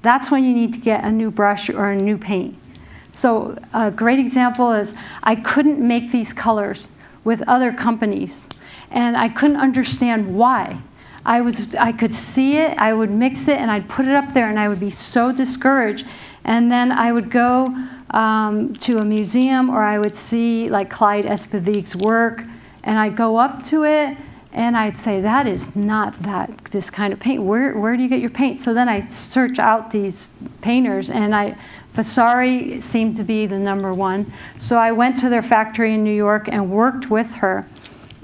[SPEAKER 1] that's when you need to get a new brush or a new paint. So a great example is I couldn't make these colors with other companies, and I couldn't understand why. I could see it, I would mix it, and I'd put it up there, and I would be so discouraged. And then I would go to a museum, or I would see like Clyde Espivig's work, and I'd go up to it, And I'd say, that is not this kind of paint. Where do you get your paint? So then I search out these painters, and Vasari seemed to be the #1. So I went to their factory in New York and worked with her.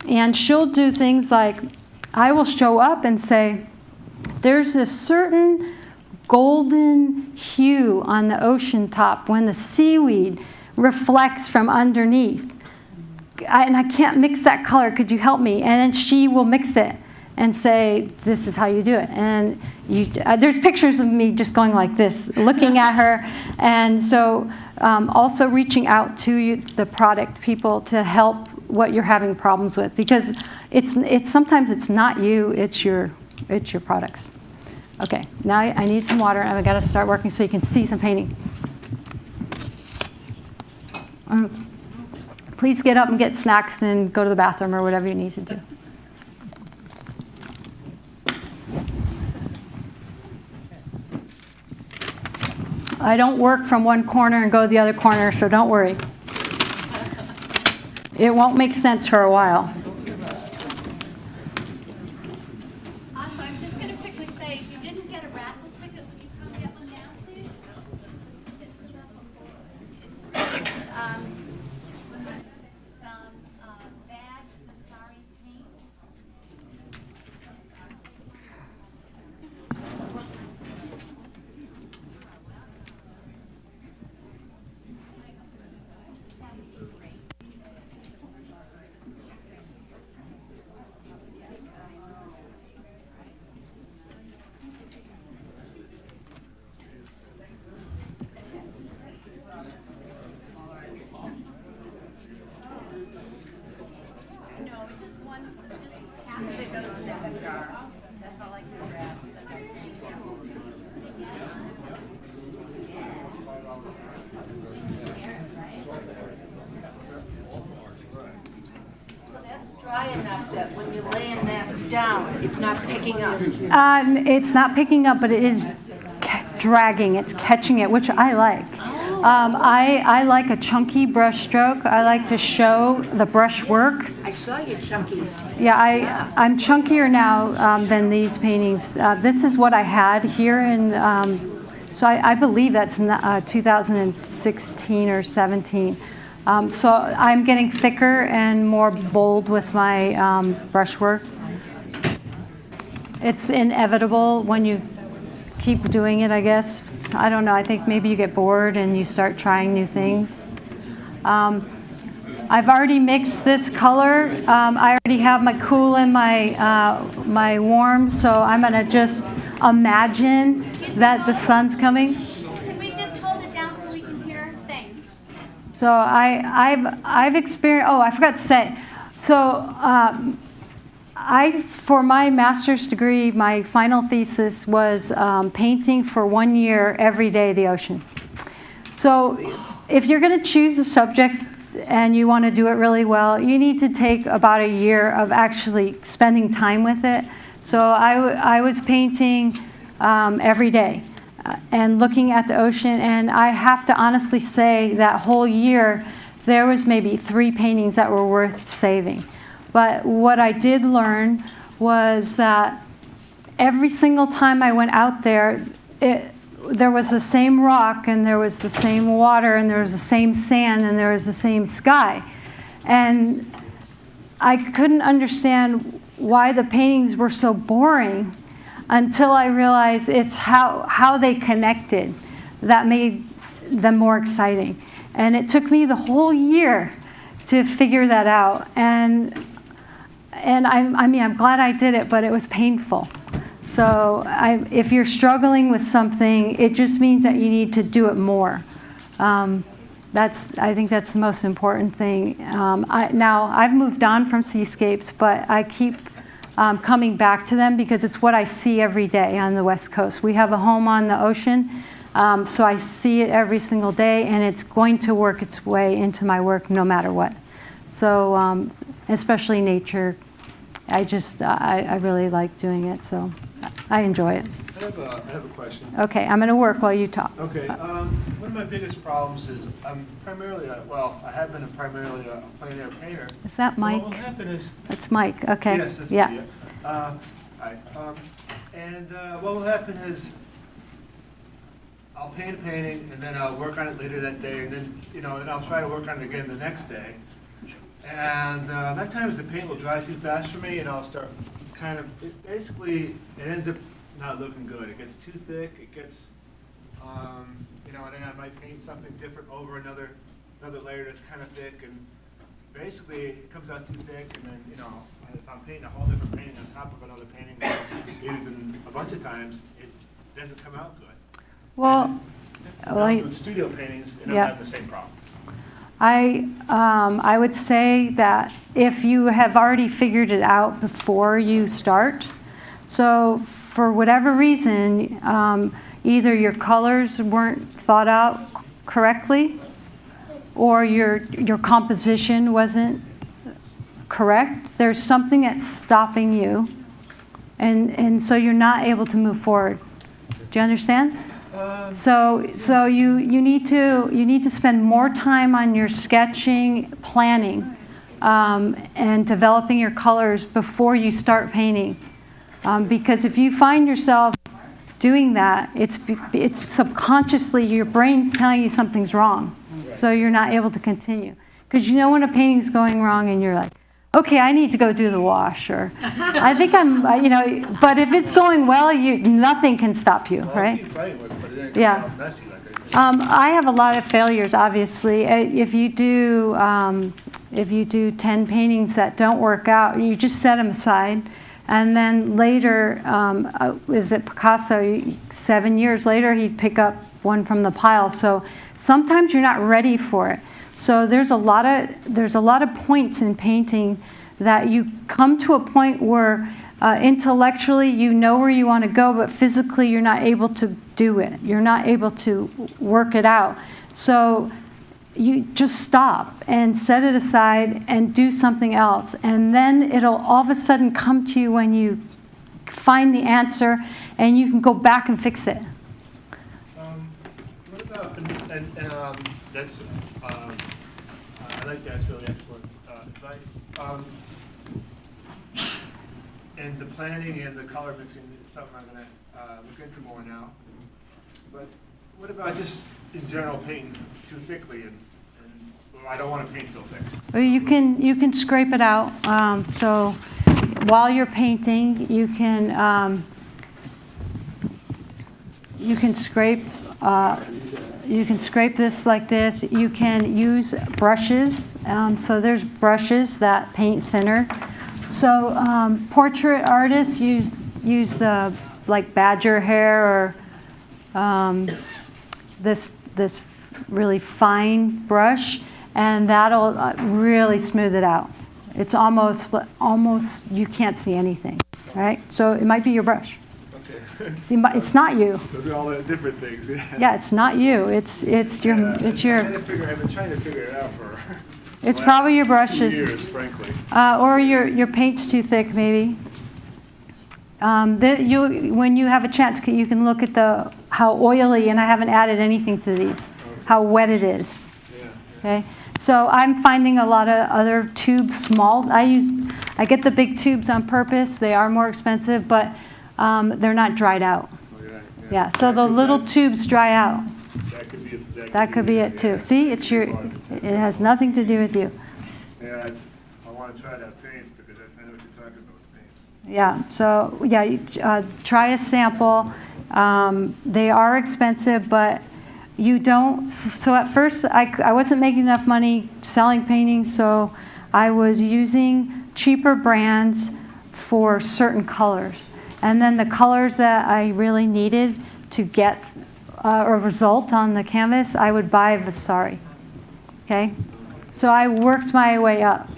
[SPEAKER 1] And she'll do things like, I will show up and say, there's this certain golden hue on the ocean top when the seaweed reflects from underneath. And I can't mix that color, could you help me? And then she will mix it and say, this is how you do it. And there's pictures of me just going like this, looking at her. And so also reaching out to the product people to help what you're having problems with. Because sometimes it's not you, it's your products. Okay, now I need some water, and I've got to start working so you can see some painting. Please get up and get snacks and go to the bathroom or whatever you need to do. I don't work from one corner and go to the other corner, so don't worry. It won't make sense for a while.
[SPEAKER 4] Also, I'm just going to quickly say, if you didn't get a raffle ticket, would you come get one now, please? It's some bags with Vasari paint.
[SPEAKER 7] Dry enough that when you're laying that down, it's not picking up.
[SPEAKER 1] It's not picking up, but it is dragging. It's catching it, which I like. I like a chunky brush stroke. I like to show the brush work.
[SPEAKER 7] I saw you chunky.
[SPEAKER 1] Yeah, I'm chunkier now than these paintings. This is what I had here in, so I believe that's 2016 or 17. So I'm getting thicker and more bold with my brushwork. It's inevitable when you keep doing it, I guess. I don't know, I think maybe you get bored and you start trying new things. I've already mixed this color. I already have my cool and my warm, so I'm gonna just imagine that the sun's coming.
[SPEAKER 4] Could we just hold it down so we can hear? Thanks.
[SPEAKER 1] So I've experienced, oh, I forgot to say. So for my master's degree, my final thesis was painting for 1 year every day the ocean. So if you're gonna choose the subject and you wanna do it really well, you need to take about a year of actually spending time with it. So I was painting every day. And looking at the ocean, and I have to honestly say that whole year there was maybe 3 paintings that were worth saving. But what I did learn was that every single time I went out there, there was the same rock, and there was the same water, and there was the same sand, and there was the same sky. And I couldn't understand why the paintings were so boring until I realized it's how they connected that made them more exciting. And it took me the whole year to figure that out. And I'm glad I did it, but it was painful. So if you're struggling with something, it just means that you need to do it more. I think that's the most important thing. Now, I've moved on from seascapes, but I keep coming back to them because it's what I see every day on the West Coast. We have a home on the ocean, so I see it every single day, and it's going to work its way into my work no matter what. So especially nature, I really like doing it, so I enjoy it.
[SPEAKER 3] I have a question.
[SPEAKER 1] Okay, I'm going to work while you talk.
[SPEAKER 3] Okay, one of my biggest problems is I'm primarily, I have been primarily a plein air painter.
[SPEAKER 1] Is that Mike?
[SPEAKER 3] What will happen is,
[SPEAKER 1] That's Mike, okay.
[SPEAKER 3] yes, that's
[SPEAKER 1] Yeah.
[SPEAKER 3] me, yeah. Hi, and what will happen is I'll paint a painting and then I'll work on it later that day and then, and I'll try to work on it again the next day. And that times the paint will dry too fast for me and I'll start basically, it ends up not looking good. It gets too thick, it gets, and then I might paint something different over another layer that's kind of thick, and basically it comes out too thick, and then, if I'm painting a whole different painting on top of another painting, even a bunch of times, it doesn't come out good.
[SPEAKER 1] Well,
[SPEAKER 3] And with studio paintings, I'm
[SPEAKER 1] yeah.
[SPEAKER 3] having the same problem.
[SPEAKER 1] I would say that if you have already figured it out before you start, so for whatever reason, either your colors weren't thought out correctly, or your composition wasn't correct, there's something that's stopping you, and so you're not able to move forward. Do you understand? So you need to spend more time on your sketching, planning, and developing your colors before you start painting. Because if you find yourself doing that, it's subconsciously your brain's telling you something's wrong, so you're not able to continue. Because you know when a painting's going wrong, and you're like, okay, I need to go do the wash, or I think I'm, But if it's going well, nothing can stop you, right? Yeah. I have a lot of failures, obviously. If you do 10 paintings that don't work out, you just set them aside. And then later, is it Picasso? 7 years later, he'd pick up one from the pile. So sometimes you're not ready for it. So there's a lot of points in painting that you come to a point where intellectually you know where you want to go, but physically you're not able to do it. You're not able to work it out. So you just stop and set it aside and do something else. And then it'll all of a sudden come to you when you find the answer, and you can go back and fix it.
[SPEAKER 3] What about, that's, I like that, it's really excellent advice. And the planning and the color mixing is something I'm going to look into more now. But what about just in general painting too thickly, and well, I don't want to paint so thick.
[SPEAKER 1] Well, you can scrape it out. So while you're painting, you can scrape. You can scrape this like this. You can use brushes. So there's brushes that paint thinner. So portrait artists use the badger hair, or this really fine brush, and that'll really smooth it out. It's almost you can't see anything, right? So it might be your brush.
[SPEAKER 3] Okay.
[SPEAKER 1] See, it's not you.
[SPEAKER 3] Those are all the different things. Yeah.
[SPEAKER 1] Yeah, it's not you. It's your.
[SPEAKER 3] I've been trying to figure it out for.
[SPEAKER 1] It's probably your brushes.
[SPEAKER 3] 2 years, frankly.
[SPEAKER 1] Or your paint's too thick, maybe. When you have a chance, you can look at how oily, and I haven't added anything to these, how wet it is.
[SPEAKER 3] Yeah.
[SPEAKER 1] Okay, so I'm finding a lot of other tubes, small. I get the big tubes on purpose. They are more expensive, but they're not dried out.
[SPEAKER 3] Oh,
[SPEAKER 1] Yeah, so the little tubes dry out.
[SPEAKER 3] That could be it.
[SPEAKER 1] Too.
[SPEAKER 3] Yeah.
[SPEAKER 1] See, it has nothing to do with you.
[SPEAKER 3] Yeah, I want to try that paints because I know what you're talking about with paints.
[SPEAKER 1] Yeah, so you try a sample. They are expensive, but you don't. So at first, I wasn't making enough money selling paintings, so I was using cheaper brands for certain colors. And then the colors that I really needed to get a result on the canvas, I would buy Vasari. Okay, so I worked my way up.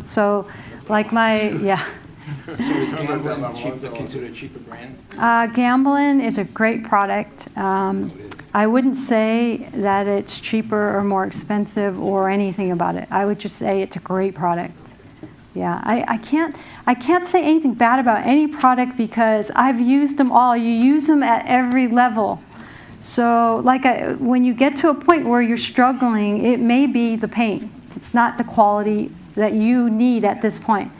[SPEAKER 1] So, like
[SPEAKER 6] So is Gamblin considered a cheaper brand?
[SPEAKER 1] Gamblin is a great product. I wouldn't say that it's cheaper or more expensive or anything about it. I would just say it's a great product. Yeah, I can't say anything bad about any product because I've used them all. You use them at every level. So when you get to a point where you're struggling, it may be the paint. It's not the quality that you need at this point.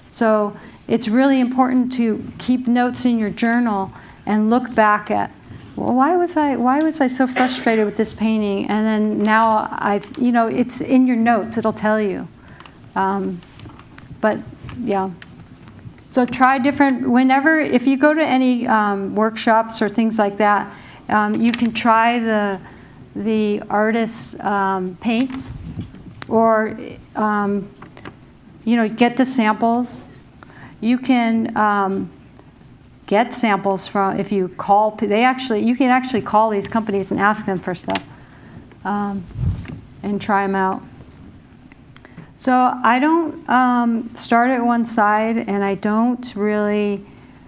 [SPEAKER 1] So it's really important to keep notes in your journal and look back at, well, why was I so frustrated with this painting? And then now it's in your notes. It'll tell you. But yeah. So try different, if you go to any workshops or things like that, you can try the artist's paints, or get the samples. You can get samples from, if you call, you can actually call these companies and ask them for stuff, and try them out. So I don't start at one side, and I don't really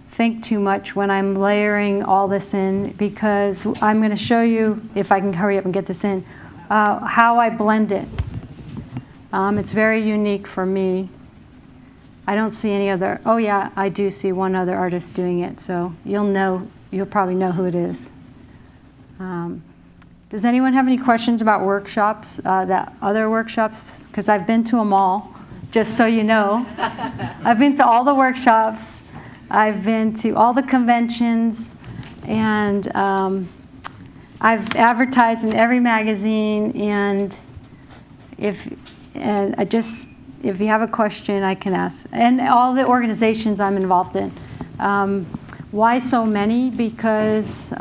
[SPEAKER 1] think too much when I'm layering all this in, because I'm going to show you, if I can hurry up and get this in, how I blend it. It's very unique for me. I don't see any other, oh yeah, I do see one other artist doing it, so you'll probably know who it is. Does anyone have any questions about workshops, other workshops? Because I've been to them all, just so you know. I've been to all the workshops. I've been to all the conventions, and I've advertised in every magazine. And if you have a question, I can ask. And all the organizations I'm involved in. Why so many? Because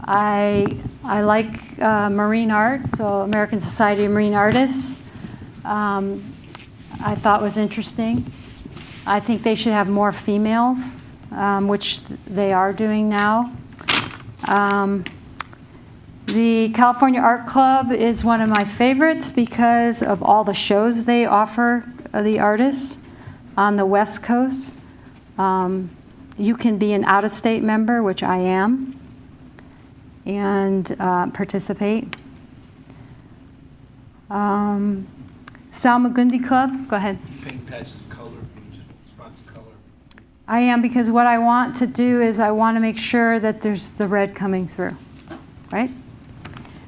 [SPEAKER 1] I like marine art, so American Society of Marine Artists. I thought was interesting. I think they should have more females, which they are doing now. The California Art Club is one of my favorites because of all the shows they offer the artists on the West Coast. You can be an out-of-state member, which I am, and participate. Salmagundi Club, go ahead.
[SPEAKER 6] Paint patches of color, spots of color.
[SPEAKER 1] I am, because what I want to do is I want to make sure that there's the red coming through, right?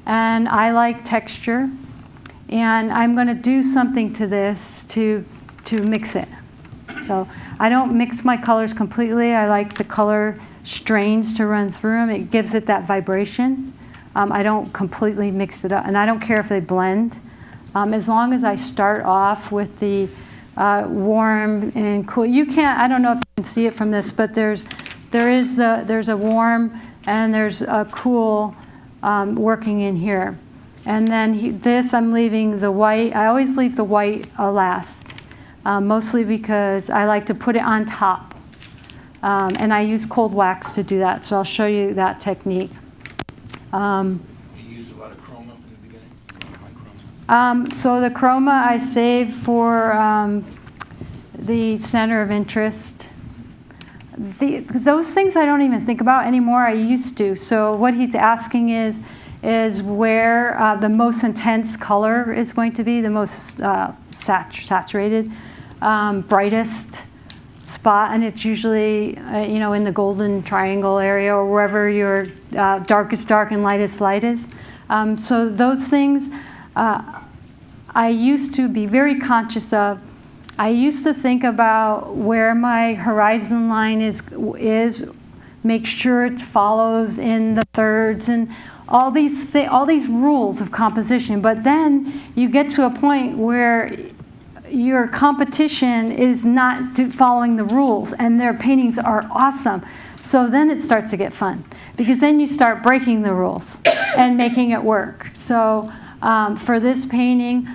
[SPEAKER 1] And I like texture, and I'm going to do something to this to mix it. So I don't mix my colors completely. I like the color strains to run through them. It gives it that vibration. I don't completely mix it up, and I don't care if they blend. As long as I start off with the warm and cool. You can't, I don't know if you can see it from this, but there's a warm and there's a cool working in here. And then this, I'm leaving the white. I always leave the white last, mostly because I like to put it on top. And I use cold wax to do that, so I'll show you that technique.
[SPEAKER 6] You use a lot of chroma in the beginning? High chroma?
[SPEAKER 1] So the chroma I save for the center of interest. Those things I don't even think about anymore. I used to. So what he's asking is where the most intense color is going to be, the most saturated, brightest spot, and it's usually in the golden triangle area or wherever your darkest dark and lightest light is. So those things I used to be very conscious of. I used to think about where my horizon line is, make sure it follows in the thirds and all these rules of composition. But then you get to a point where your competition is not following the rules, and their paintings are awesome. So then it starts to get fun, because then you start breaking the rules and making it work. So for this painting,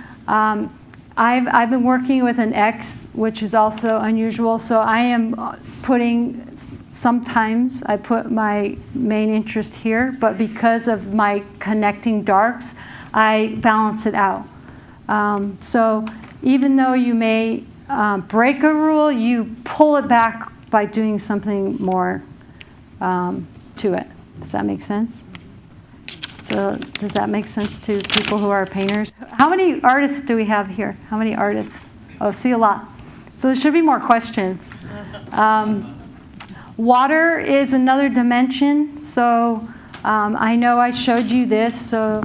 [SPEAKER 1] I've been working with an X, which is also unusual. So I am putting, sometimes I put my main interest here, but because of my connecting darks, I balance it out. So even though you may break a rule, you pull it back by doing something more to it. Does that make sense? So does that make sense to people who are painters? How many artists do we have here? How many artists? I'll see a lot. So there should be more questions. Water is another dimension. So I know I showed you this. So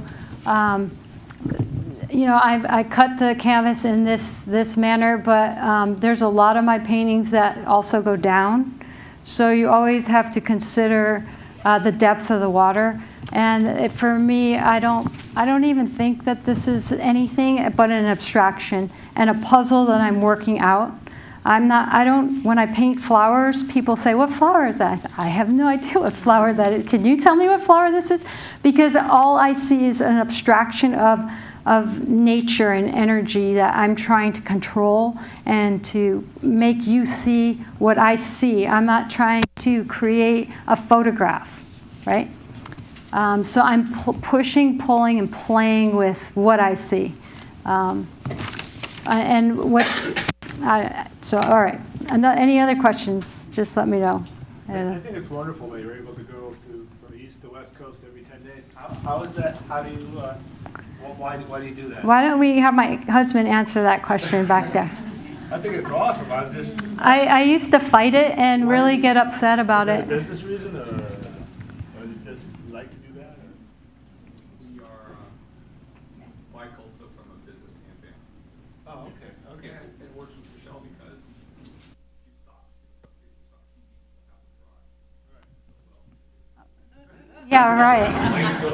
[SPEAKER 1] you know, I cut the canvas in this manner, but there's a lot of my paintings that also go down. So you always have to consider the depth of the water. And for me, I don't even think that this is anything but an abstraction and a puzzle that I'm working out. When I paint flowers, people say, what flower is that? I have no idea what flower that is. Can you tell me what flower this is? Because all I see is an abstraction of nature and energy that I'm trying to control and to make you see what I see. I'm not trying to create a photograph, right? So I'm pushing, pulling, and playing with what I see. So, all right. Any other questions? Just let me know.
[SPEAKER 8] I think it's wonderful that you're able to go from the east to west coast every 10 days. How is that? How do you, why do you do that?
[SPEAKER 1] Why don't we have my husband answer that question back there?
[SPEAKER 8] I think it's awesome.
[SPEAKER 1] I used to fight it and really get upset about
[SPEAKER 8] Is
[SPEAKER 1] it.
[SPEAKER 8] that a business reason, or is it just you like to do that? Or?
[SPEAKER 6] We are bi-coastal from a business standpoint.
[SPEAKER 8] Oh, okay. Okay.
[SPEAKER 6] And it works with Michelle because she stops keeping
[SPEAKER 1] Yeah, right.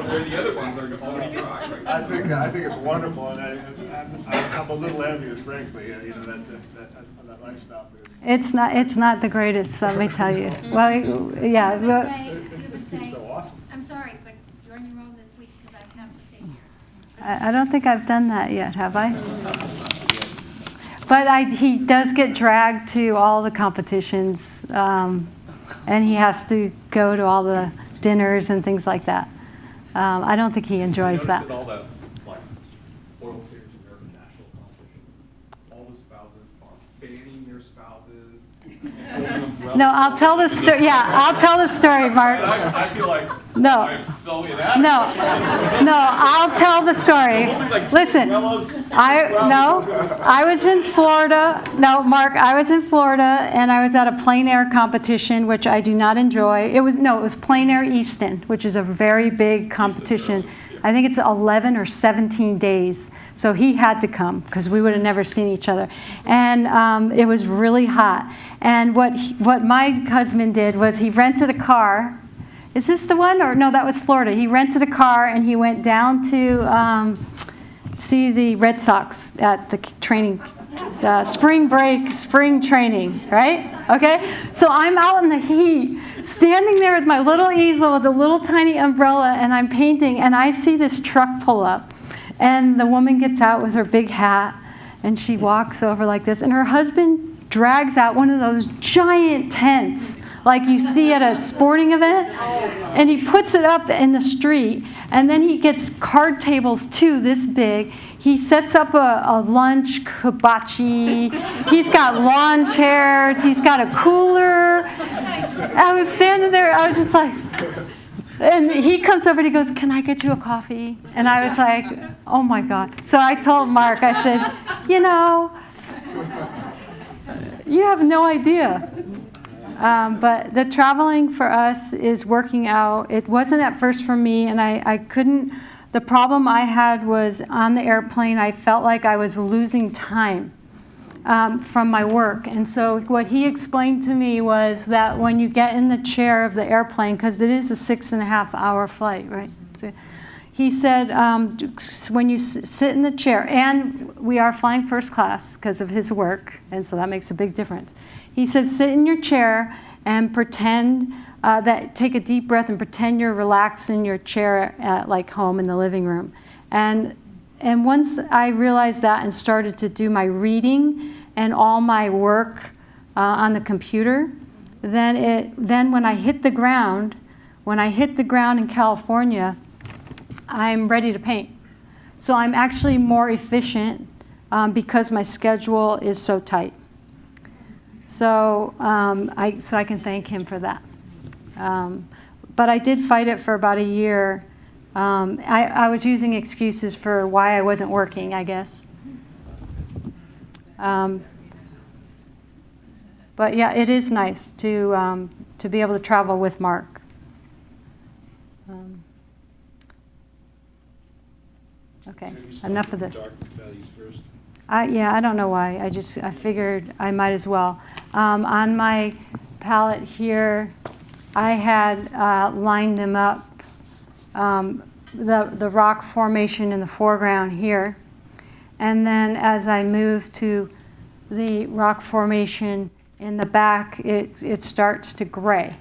[SPEAKER 6] Where the other ones are already dry. Right?
[SPEAKER 8] I think it's wonderful, and I'm a little envious, frankly, you know, that lifestyle.
[SPEAKER 1] It's not the greatest, let me tell you. Well, yeah. Well,
[SPEAKER 8] It just seems so awesome.
[SPEAKER 9] I'm sorry, but you're on your own this week because I have to stay here.
[SPEAKER 1] I don't think I've done that yet, have I? But he does get dragged to all the competitions, and he has to go to all the dinners and things like that. I don't think he enjoys that.
[SPEAKER 6] In all the like oil clearance American national competition, all the spouses are fanning their spouses.
[SPEAKER 1] No, I'll tell the story. Yeah, I'll tell the story, Mark.
[SPEAKER 6] I feel like
[SPEAKER 1] No.
[SPEAKER 6] I'm so inadequate.
[SPEAKER 1] No, I'll tell the story. Listen, I was in Florida. No, Mark, I was in Florida, and I was at a plein air competition, which I do not enjoy. It was plein air Easton, which is a very big competition. I think it's 11 or 17 days. So he had to come because we would have never seen each other. And it was really hot. And what my husband did was he rented a car. Is this the one? Or no, that was Florida. He rented a car and he went down to see the Red Sox at the training, spring training, right? Okay? So I'm out in the heat, standing there with my little easel with a little tiny umbrella, and I'm painting, and I see this truck pull up. And the woman gets out with her big hat, and she walks over like this, and her husband drags out one of those giant tents like you see at a sporting event, and he puts it up in the street, and then he gets card tables too, this big. He sets up a lunch hibachi. He's got lawn chairs. He's got a cooler. I was standing there. I was just like, and he comes over and he goes, "Can I get you a coffee?" And I was like, oh my God. So I told Mark, I said, you know, you have no idea. But the traveling for us is working out. It wasn't at first for me, and I couldn't. The problem I had was on the airplane, I felt like I was losing time from my work. And so what he explained to me was that when you get in the chair of the airplane, because it is a 6.5-hour flight, right? So he said when you sit in the chair, and we are flying first class because of his work, and so that makes a big difference. He says sit in your chair and pretend take a deep breath and pretend you're relaxed in your chair at like home in the living room. And once I realized that and started to do my reading and all my work on the computer, then when I hit the ground in California, I'm ready to paint. So I'm actually more efficient because my schedule is so tight. So I can thank him for that. But I did fight it for about a year. I was using excuses for why I wasn't working, I guess. But yeah, it is nice to be able to travel with Mark. Okay, enough of this. Yeah, I don't know why. I figured I might as well. On my palette here, I had lined them up. The rock formation in the foreground here, and then as I move to the rock formation in the back, it starts to gray,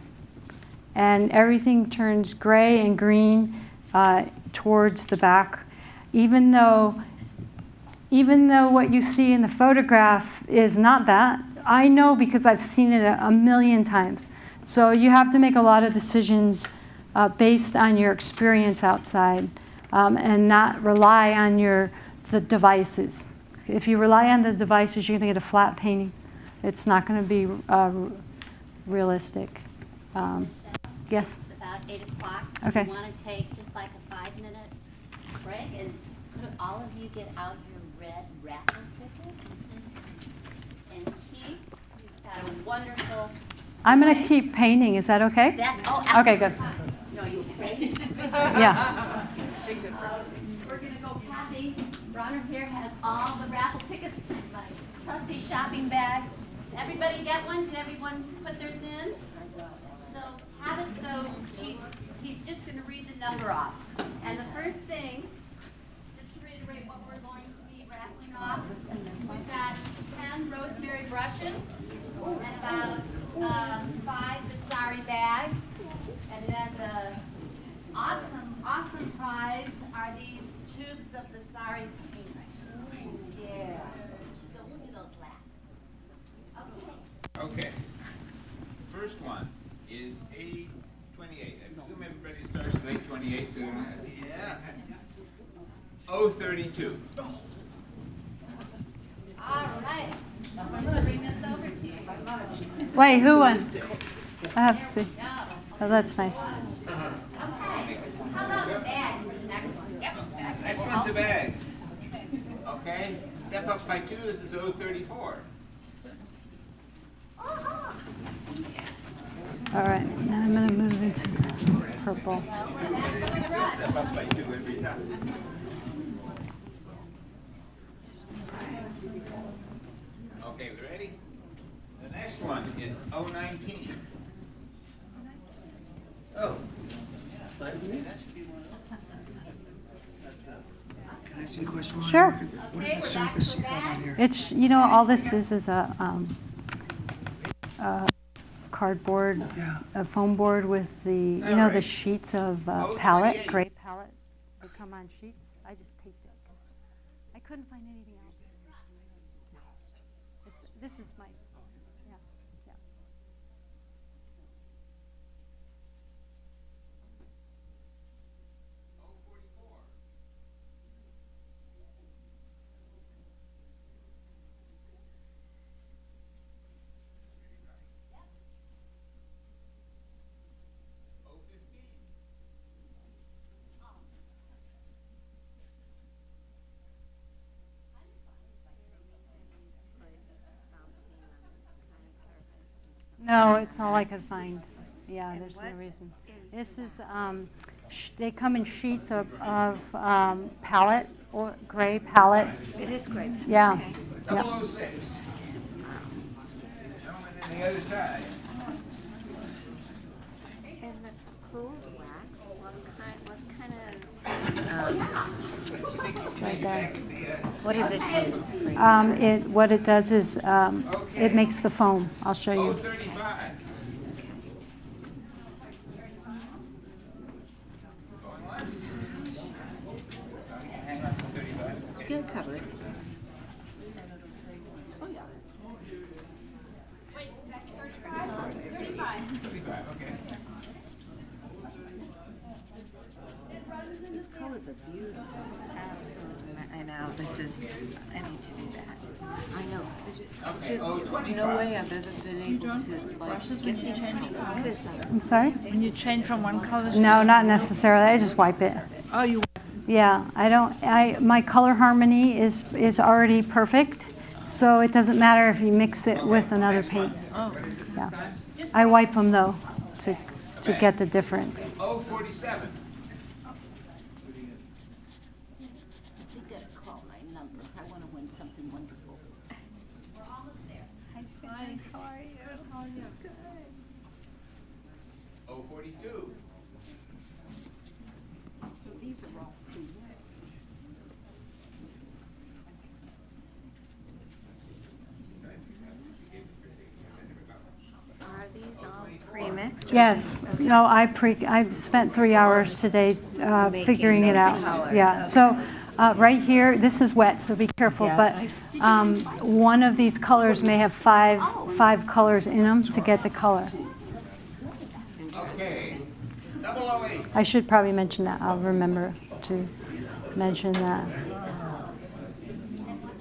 [SPEAKER 1] and everything turns gray and green towards the back, even though what you see in the photograph is not that. I know because I've seen it a million times. So you have to make a lot of decisions based on your experience outside, and not rely on the devices. If you rely on the devices, you're going to get a flat painting. It's not going to be realistic. Yes?
[SPEAKER 4] It's about 8 o'clock.
[SPEAKER 1] Okay.
[SPEAKER 4] You want to take just like a 5-minute break, and could all of you get out your red raffle tickets? And Keith, you've got a wonderful...
[SPEAKER 1] I'm going to keep painting. Is that okay? Okay, good.
[SPEAKER 4] No, you can't.
[SPEAKER 1] Yeah.
[SPEAKER 4] We're going to go Kathy. Bronner here has all the raffle tickets, like trusty shopping bag. Everybody get one? Did everyone put theirs in? So have it so he's just going to read the number off. And the first thing, just to reiterate what we're going to be raffling off, we've got 10 rosemary brushes and about 5 Vasari bags. And then the awesome prize are these tubes of Vasari paint. Yeah. So we'll do those last. Okay.
[SPEAKER 10] Okay. First one is A28. I presume everybody starts with A28 soon. Yeah. 032.
[SPEAKER 4] All right. I'm going to bring this over to you.
[SPEAKER 1] Wait, who won? I have to see. Oh, that's nice.
[SPEAKER 4] Okay. How about the bag for the next one? Yep.
[SPEAKER 10] Next one's a bag. Okay. Step up by 2. This is 034.
[SPEAKER 1] All right, now I'm going to move into purple.
[SPEAKER 10] Step up by 2 every time. Okay, we ready? The next one is 019.
[SPEAKER 3] Oh. Can I ask you a question? while
[SPEAKER 1] Sure.
[SPEAKER 3] you're looking? What is the surface you have on here?
[SPEAKER 1] It's, all this is a cardboard,
[SPEAKER 3] Yeah.
[SPEAKER 1] a foam board with the, the sheets of palette, gray palette. They come on sheets. I just taped it because I couldn't find anything else. This is my, yeah, yeah. No, it's all I could find. Yeah, there's no reason. This is, they come in sheets of palette, or gray palette.
[SPEAKER 7] It is great.
[SPEAKER 1] Yeah. Yep.
[SPEAKER 10] 006. Gentleman on the other side.
[SPEAKER 7] And the cool wax, what kind of,
[SPEAKER 1] Right there.
[SPEAKER 7] what does it do?
[SPEAKER 1] What it does is it makes the foam. I'll show you.
[SPEAKER 10] 035. Going once. Hang on to 35. Okay.
[SPEAKER 7] You'll cover it. Oh, yeah.
[SPEAKER 4] Wait, is that 35? 35.
[SPEAKER 10] 35, okay.
[SPEAKER 7] These colors are beautiful. Absolutely. I know, I need to do that. I know.
[SPEAKER 10] Okay,
[SPEAKER 7] There's
[SPEAKER 10] 025.
[SPEAKER 7] no way I've ever been able to, like, get these colors. What is that?
[SPEAKER 1] I'm sorry?
[SPEAKER 9] When you change from one color to
[SPEAKER 1] No, not necessarily. I just wipe it.
[SPEAKER 9] oh, you
[SPEAKER 1] Yeah, my color harmony is already perfect, So it doesn't matter if you mix it with another paint. Yeah. I wipe them though to get the difference.
[SPEAKER 10] 047.
[SPEAKER 7] You gotta call my number. I wanna win something wonderful.
[SPEAKER 4] We're almost there.
[SPEAKER 1] Hi, how are you? How are you? Good.
[SPEAKER 10] 042.
[SPEAKER 7] So these are all pre-mixed. Are these all pre-mixed? or
[SPEAKER 1] Yes.
[SPEAKER 7] these-
[SPEAKER 1] No, I've spent 3 hours today
[SPEAKER 7] Making
[SPEAKER 1] figuring it
[SPEAKER 7] those
[SPEAKER 1] out.
[SPEAKER 7] colors,
[SPEAKER 1] Yeah.
[SPEAKER 7] okay.
[SPEAKER 1] So right here, this is wet, so be careful.
[SPEAKER 7] Yeah.
[SPEAKER 1] But one of these colors may have five colors in them to get the color.
[SPEAKER 10] Okay. 008.
[SPEAKER 1] I should probably mention that. I'll remember to mention that.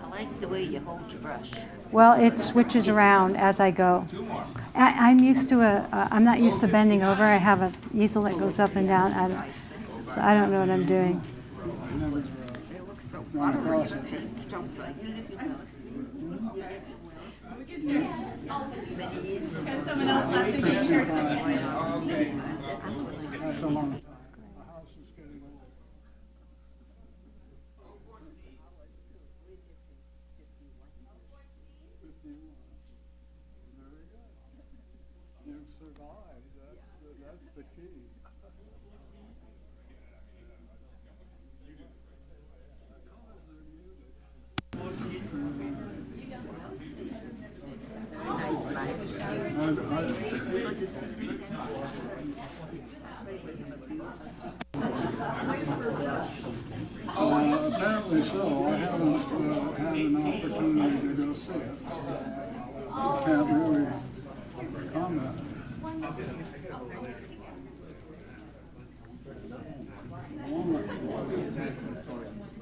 [SPEAKER 7] I like the way you hold your brush.
[SPEAKER 1] Well, it switches around as I go.
[SPEAKER 10] Two more.
[SPEAKER 1] I'm used to I'm not used to bending over. I have an easel that goes up and down. So I don't know what I'm doing.
[SPEAKER 7] It looks so watery, the paints don't like it.
[SPEAKER 9] Because someone else left to get shirts again.
[SPEAKER 10] Okay.
[SPEAKER 8] That's a long. The house is getting old. Very good. You've survived. That's the key.
[SPEAKER 7] Go to senior center.
[SPEAKER 8] Apparently so. I haven't had an opportunity to go see it. I can't really comment.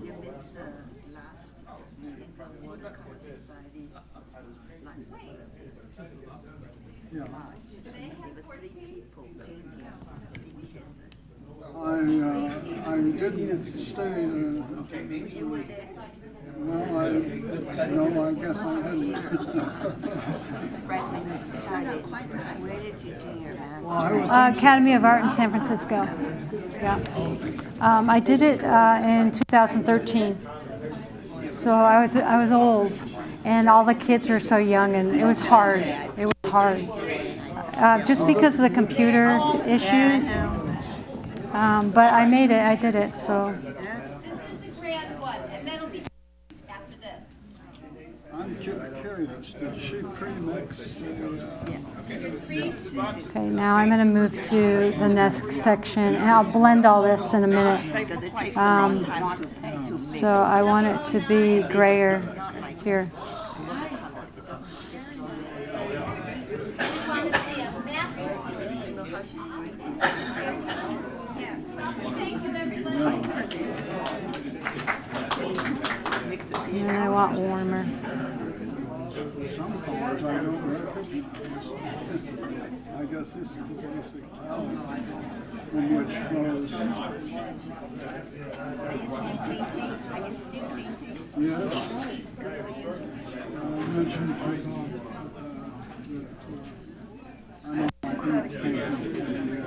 [SPEAKER 7] You missed the last Inland Watercolor Society lunch.
[SPEAKER 8] Yeah.
[SPEAKER 7] There were 3 people painting big canvas.
[SPEAKER 8] I didn't stay to,
[SPEAKER 7] You were there.
[SPEAKER 8] well, I guess I didn't.
[SPEAKER 7] Right when you started. Where did you do your
[SPEAKER 8] Well, I
[SPEAKER 7] master's?
[SPEAKER 8] was,
[SPEAKER 1] Academy of Art in San Francisco. Yeah. I did it in 2013. So I was old, and all the kids were so young, and it was hard. It was hard. Just because of the computer issues. But I made it. I did it. So.
[SPEAKER 4] This is the grand one, and then it'll be after this.
[SPEAKER 8] I'm curious, did she pre-mix the,
[SPEAKER 1] Okay. Now I'm going to move to the next section, and I'll blend all this in a minute.
[SPEAKER 7] Because it takes a long time to mix.
[SPEAKER 1] So I want it to be grayer here.
[SPEAKER 4] You want to see a masterpiece? Yes. Thank you, everybody.
[SPEAKER 1] And then I want warmer.
[SPEAKER 8] some colors I don't recognize. I guess this is the basic palette in which goes,
[SPEAKER 7] Are you still painting? Are you still painting?
[SPEAKER 8] yes. I mentioned to Bob that I don't think painting.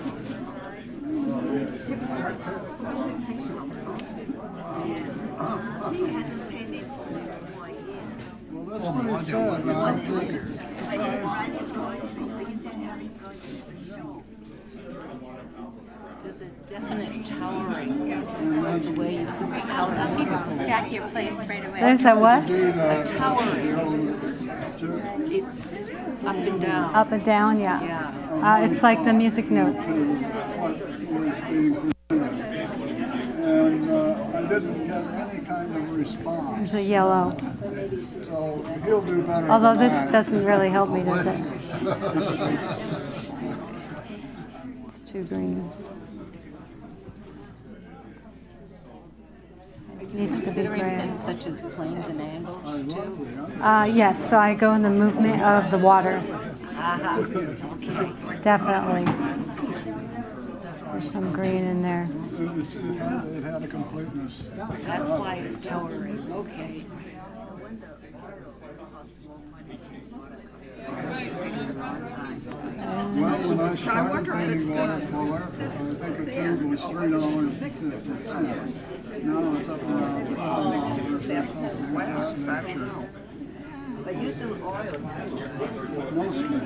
[SPEAKER 7] He hasn't painted for a year.
[SPEAKER 8] Well, that's what he said. I don't think-
[SPEAKER 7] But he's writing poetry, but he said having going to the show.
[SPEAKER 11] There's a definite towering of the way you put the color on people.
[SPEAKER 9] Back your place right away.
[SPEAKER 1] There's a what?
[SPEAKER 11] A towering. It's up and down.
[SPEAKER 1] Up and down, yeah.
[SPEAKER 11] Yeah.
[SPEAKER 1] It's like the music notes.
[SPEAKER 8] what was being presented. And I didn't get any kind of response.
[SPEAKER 1] There's a yellow.
[SPEAKER 8] So he'll do better
[SPEAKER 1] Although
[SPEAKER 8] than
[SPEAKER 1] this
[SPEAKER 8] that.
[SPEAKER 1] doesn't really help me, does it? It's too green. It needs to be
[SPEAKER 11] Considering
[SPEAKER 1] gray.
[SPEAKER 11] things such as planes and angles too.
[SPEAKER 1] Yes, so I go in the movement of the water.
[SPEAKER 11] Aha. Okay.
[SPEAKER 1] Definitely. There's some green in there.
[SPEAKER 8] It had a completeness.
[SPEAKER 11] That's why it's towering. Okay.
[SPEAKER 7] possible when it's watercolor. It takes a long time.
[SPEAKER 8] Well, when I started painting watercolor, I think a tube was $3.50. Now it's up around
[SPEAKER 7] Well, I don't know. But you do oil too.
[SPEAKER 8] mostly.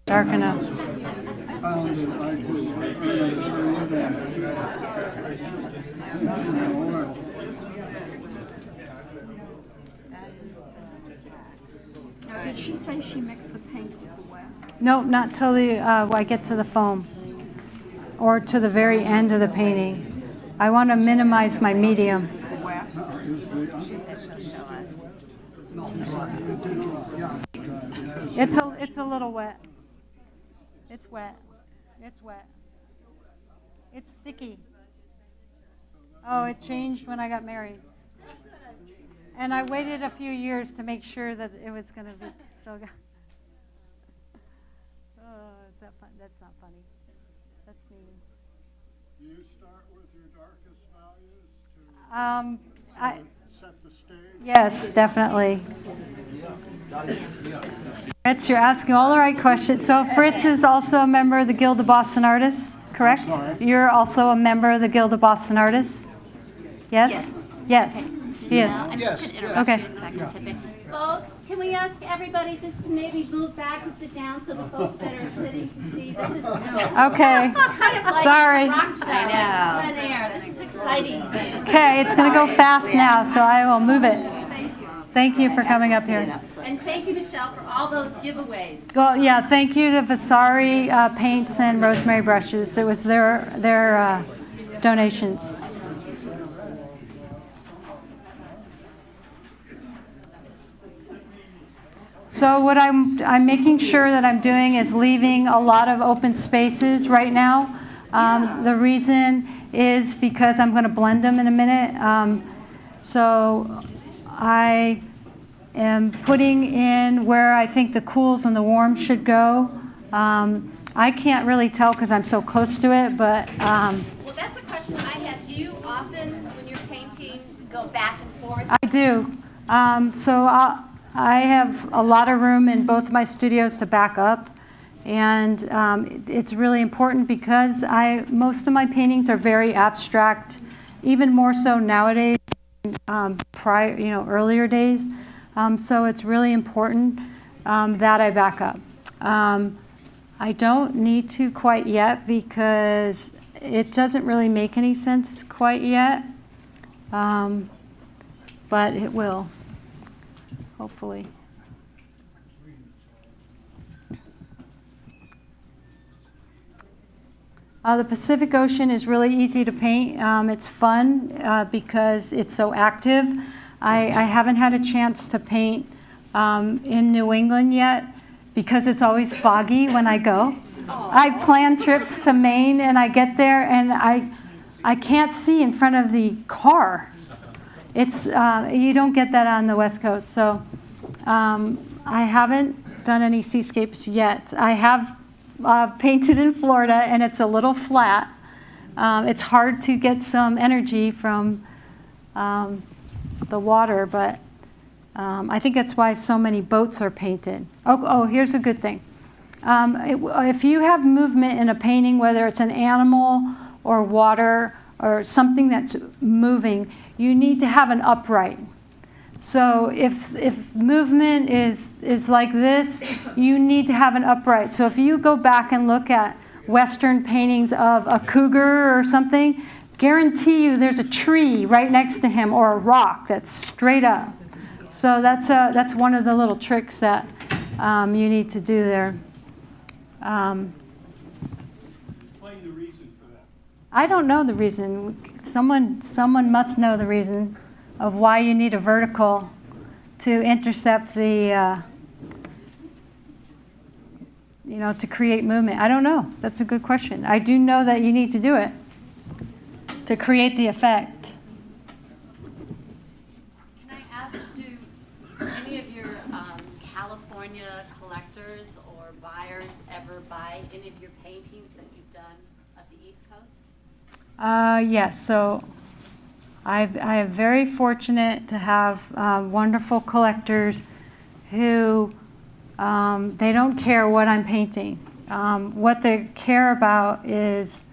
[SPEAKER 1] Dark enough.
[SPEAKER 8] I found that I could earn a better living in oil.
[SPEAKER 9] Now, did she say she mixed the paint with the wet?
[SPEAKER 1] No, not till I get to the foam or to the very end of the painting. I want to minimize my medium.
[SPEAKER 9] The wet?
[SPEAKER 7] She said she'll show us.
[SPEAKER 1] It's a little wet. It's wet. It's wet. It's sticky. Oh, it changed when I got married. And I waited a few years to make sure that it was going to be still good. Oh, is that fun? That's not funny. That's mean.
[SPEAKER 8] Do you start with your darkest values to set the stage?
[SPEAKER 1] Yes, definitely. Fritz, you're asking all the right questions. So Fritz is also a member of the Guild of Boston Artists, correct?
[SPEAKER 8] I'm sorry?
[SPEAKER 1] You're also a member of the Guild of Boston Artists? Yes? Yes. He is.
[SPEAKER 9] I'm just going to interrupt
[SPEAKER 1] Okay.
[SPEAKER 9] you a second, Tippy. Folks, can we ask everybody just to maybe move back and sit down so the folks that are sitting can see? This is
[SPEAKER 1] Okay.
[SPEAKER 9] kind of like
[SPEAKER 1] Sorry.
[SPEAKER 9] rock star.
[SPEAKER 7] I know.
[SPEAKER 9] Plein air. This is exciting.
[SPEAKER 1] Okay, it's going to go fast now, so I will move it. Thank you for coming up here.
[SPEAKER 9] And thank you, Michelle, for all those giveaways.
[SPEAKER 1] Well, yeah, thank you to Vasari Paints and Rosemary Brushes. It was their donations. So what I'm making sure that I'm doing is leaving a lot of open spaces right now. The reason is because I'm going to blend them in a minute. So I am putting in where I think the cools and the warms should go. I can't really tell because I'm so close to it, but
[SPEAKER 9] Well, that's a question I had. Do you often, when you're painting, go back and forth?
[SPEAKER 1] I do. I have a lot of room in both my studios to back up, and it's really important because most of my paintings are very abstract, even more so nowadays, earlier days. So it's really important that I back up. I don't need to quite yet because it doesn't really make any sense quite yet, but it will. Hopefully. The Pacific Ocean is really easy to paint. It's fun because it's so active. I haven't had a chance to paint in New England yet because it's always foggy when I go. I plan trips to Maine and I get there and I can't see in front of the car. It's you don't get that on the West Coast, so I haven't done any seascapes yet. I have painted in Florida, and it's a little flat. It's hard to get some energy from the water, but I think that's why so many boats are painted. Oh, here's a good thing. If you have movement in a painting, whether it's an animal or water or something that's moving, you need to have an upright. So if movement is like this, you need to have an upright. So if you go back and look at Western paintings of a cougar or something, guarantee you there's a tree right next to him or a rock that's straight up. So that's one of the little tricks that you need to do there.
[SPEAKER 8] Explain the reason for that.
[SPEAKER 1] I don't know the reason. Someone must know the reason of why you need a vertical to intercept the, to create movement. I don't know. That's a good question. I do know that you need to do it to create the effect.
[SPEAKER 4] Can I ask, do any of your California collectors or buyers ever buy any of your paintings that you've done at the East Coast?
[SPEAKER 1] Yes, so I am very fortunate to have wonderful collectors who they don't care what I'm painting. What they care about is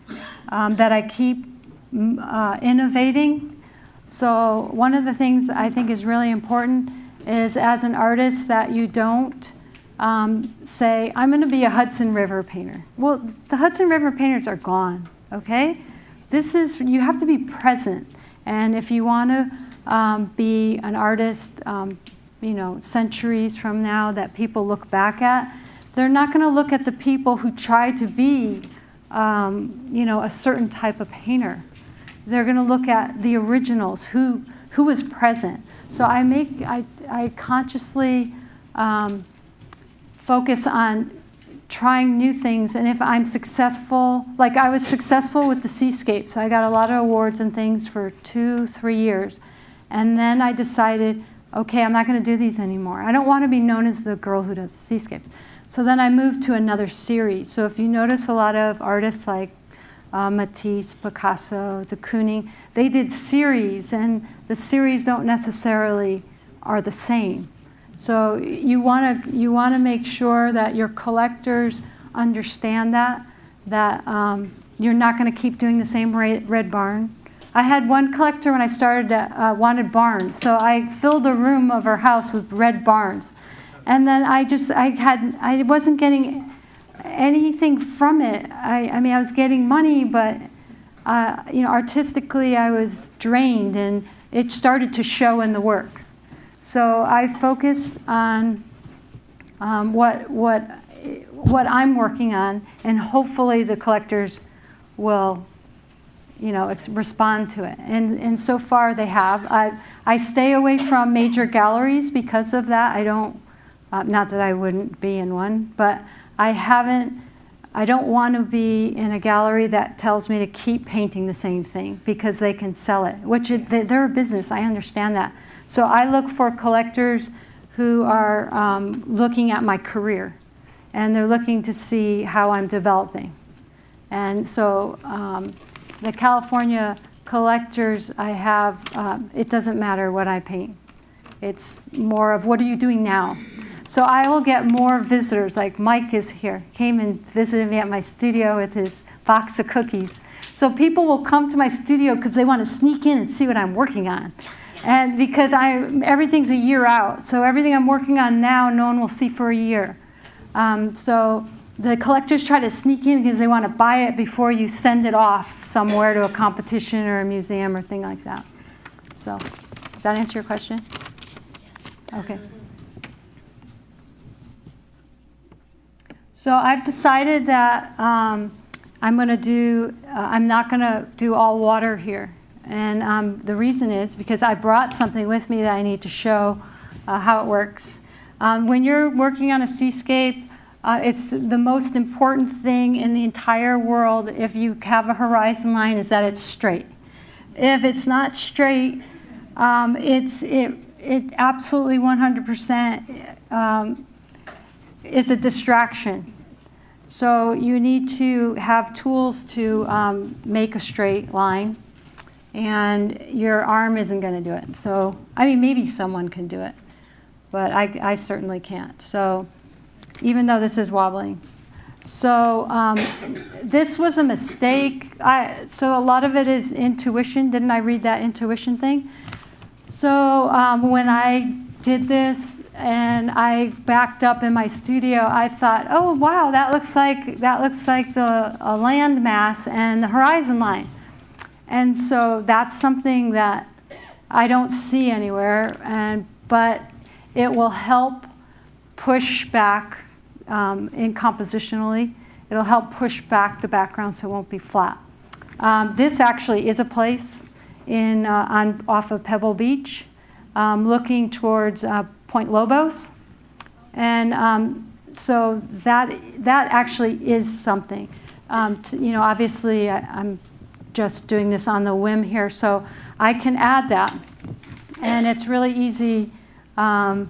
[SPEAKER 1] that I keep innovating. So one of the things I think is really important is, as an artist, that you don't say, I'm going to be a Hudson River painter. Well, the Hudson River painters are gone, okay? You have to be present. And if you want to be an artist, centuries from now that people look back at, they're not going to look at the people who tried to be, a certain type of painter. They're going to look at the originals, who was present. So I consciously focus on trying new things, and if I'm successful, like I was successful with the seascapes. I got a lot of awards and things for 2-3 years. And then I decided, okay, I'm not going to do these anymore. I don't want to be known as the girl who does the seascapes. So then I moved to another series. So if you notice, a lot of artists like Matisse, Picasso, de Kooning, they did series, and the series don't necessarily are the same. So you want to make sure that your collectors understand that you're not going to keep doing the same red barn. I had one collector when I started that wanted barns, so I filled a room of her house with red barns, and then I wasn't getting anything from it. I mean, I was getting money, but artistically I was drained, and it started to show in the work. So I focused on what I'm working on, and hopefully the collectors will, respond to it. And so far they have. I stay away from major galleries because of that. I don't, not that I wouldn't be in one, but I don't want to be in a gallery that tells me to keep painting the same thing because they can sell it, they're a business, I understand that. So I look for collectors who are looking at my career, and they're looking to see how I'm developing. And so the California collectors I have, it doesn't matter what I paint. It's more of, what are you doing now? So I will get more visitors, like Mike is here, came and visited me at my studio with his box of cookies. So people will come to my studio because they want to sneak in and see what I'm working on. And because everything's a year out, so everything I'm working on now, no one will see for a year. So the collectors try to sneak in because they want to buy it before you send it off somewhere to a competition or a museum or thing like that. So, does that answer your question? Okay. So I've decided that I'm not going to do all water here. And the reason is because I brought something with me that I need to show how it works. When you're working on a seascape, it's the most important thing in the entire world, if you have a horizon line, is that it's straight. If it's not straight, it absolutely 100% is a distraction. So you need to have tools to make a straight line. And your arm isn't going to do it. So, I mean, maybe someone can do it, but I certainly can't. So, even though this is wobbling. So, this was a mistake. So a lot of it is intuition. Didn't I read that intuition thing? So, when I did this and I backed up in my studio, I thought, oh, wow, that looks like a land mass and the horizon line. And so that's something that I don't see anywhere, but it will help push back compositionally. It'll help push back the background so it won't be flat. This actually is a place off of Pebble Beach, looking towards Point Lobos, and so that actually is something. Obviously I'm just doing this on the whim here, so I can add that. And it's really easy to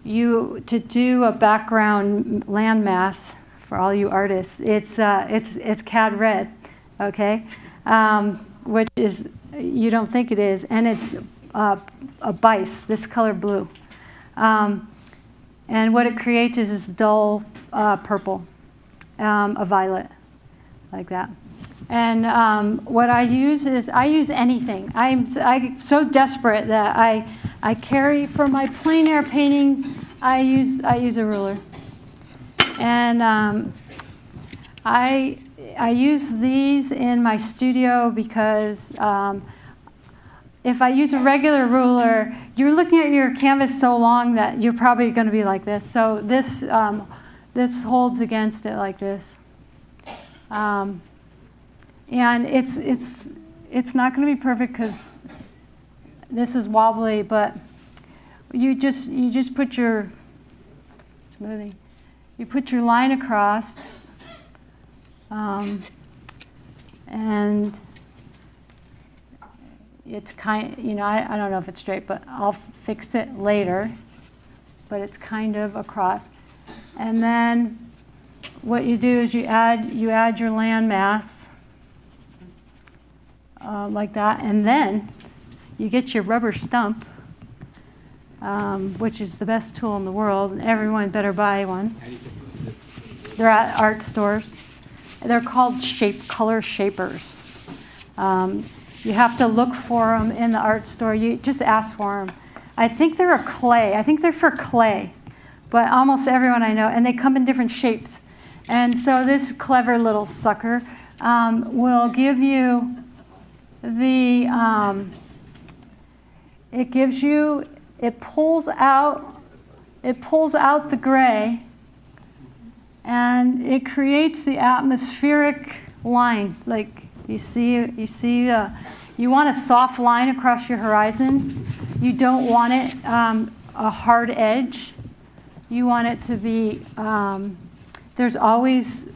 [SPEAKER 1] do a background landmass for all you artists. It's CAD red, okay, which is, you don't think it is, and it's a bice, this color blue. And what it creates is this dull purple, a violet, like that. And what I use is, I use anything. I'm so desperate that I carry, for my plein air paintings, I use a ruler. And I use these in my studio because if I use a regular ruler, you're looking at your canvas so long that you're probably going to be like this. So this holds against it like this. And it's not going to be perfect because this is wobbly, but you just put your smoothing. You put your line across, and it's kind, I don't know if it's straight, but I'll fix it later. But it's kind of across, and then what you do is you add your landmass like that, and then you get your rubber stump, which is the best tool in the world, and everyone better buy one. They're at art stores. They're called color shapers. You have to look for them in the art store. You just ask for them. I think they're for clay, but almost everyone I know, and they come in different shapes. And so this clever little sucker will give you it pulls out the gray, and it creates the atmospheric line. Like you want a soft line across your horizon. You don't want it a hard edge. You want it to be, there's always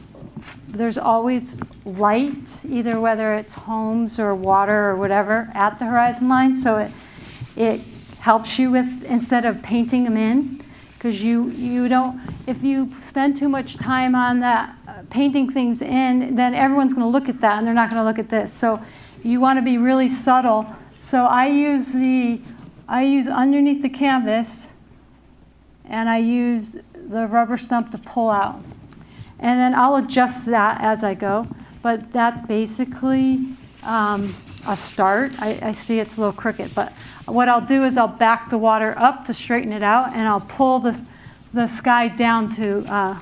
[SPEAKER 1] light, either whether it's homes or water or whatever, at the horizon line. So it helps you with, instead of painting them in, because you don't, if you spend too much time on that, painting things in, then everyone's going to look at that and they're not going to look at this. So you want to be really subtle. So I use underneath the canvas, and I use the rubber stump to pull out. And then I'll adjust that as I go. But that's basically a start. I see it's a little crooked, but what I'll do is I'll back the water up to straighten it out, and I'll pull the sky down to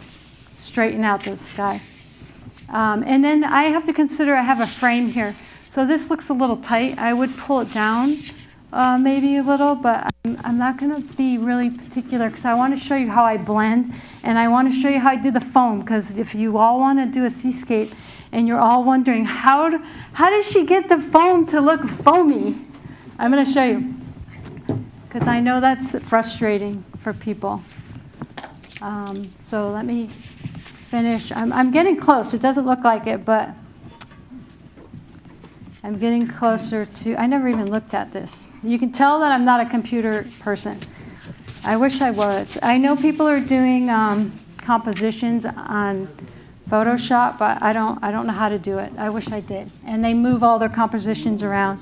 [SPEAKER 1] straighten out the sky. And then I have to consider I have a frame here. So this looks a little tight. I would pull it down maybe a little, but I'm not going to be really particular because I want to show you how I blend, and I want to show you how I do the foam, because if you all want to do a seascape and you're all wondering how does she get the foam to look foamy, I'm going to show you, because I know that's frustrating for people. So let me finish. I'm getting close. It doesn't look like it, but I'm getting closer to, I never even looked at this. You can tell that I'm not a computer person. I wish I was. I know people are doing compositions on Photoshop, but I don't know how to do it. I wish I did. And they move all their compositions around,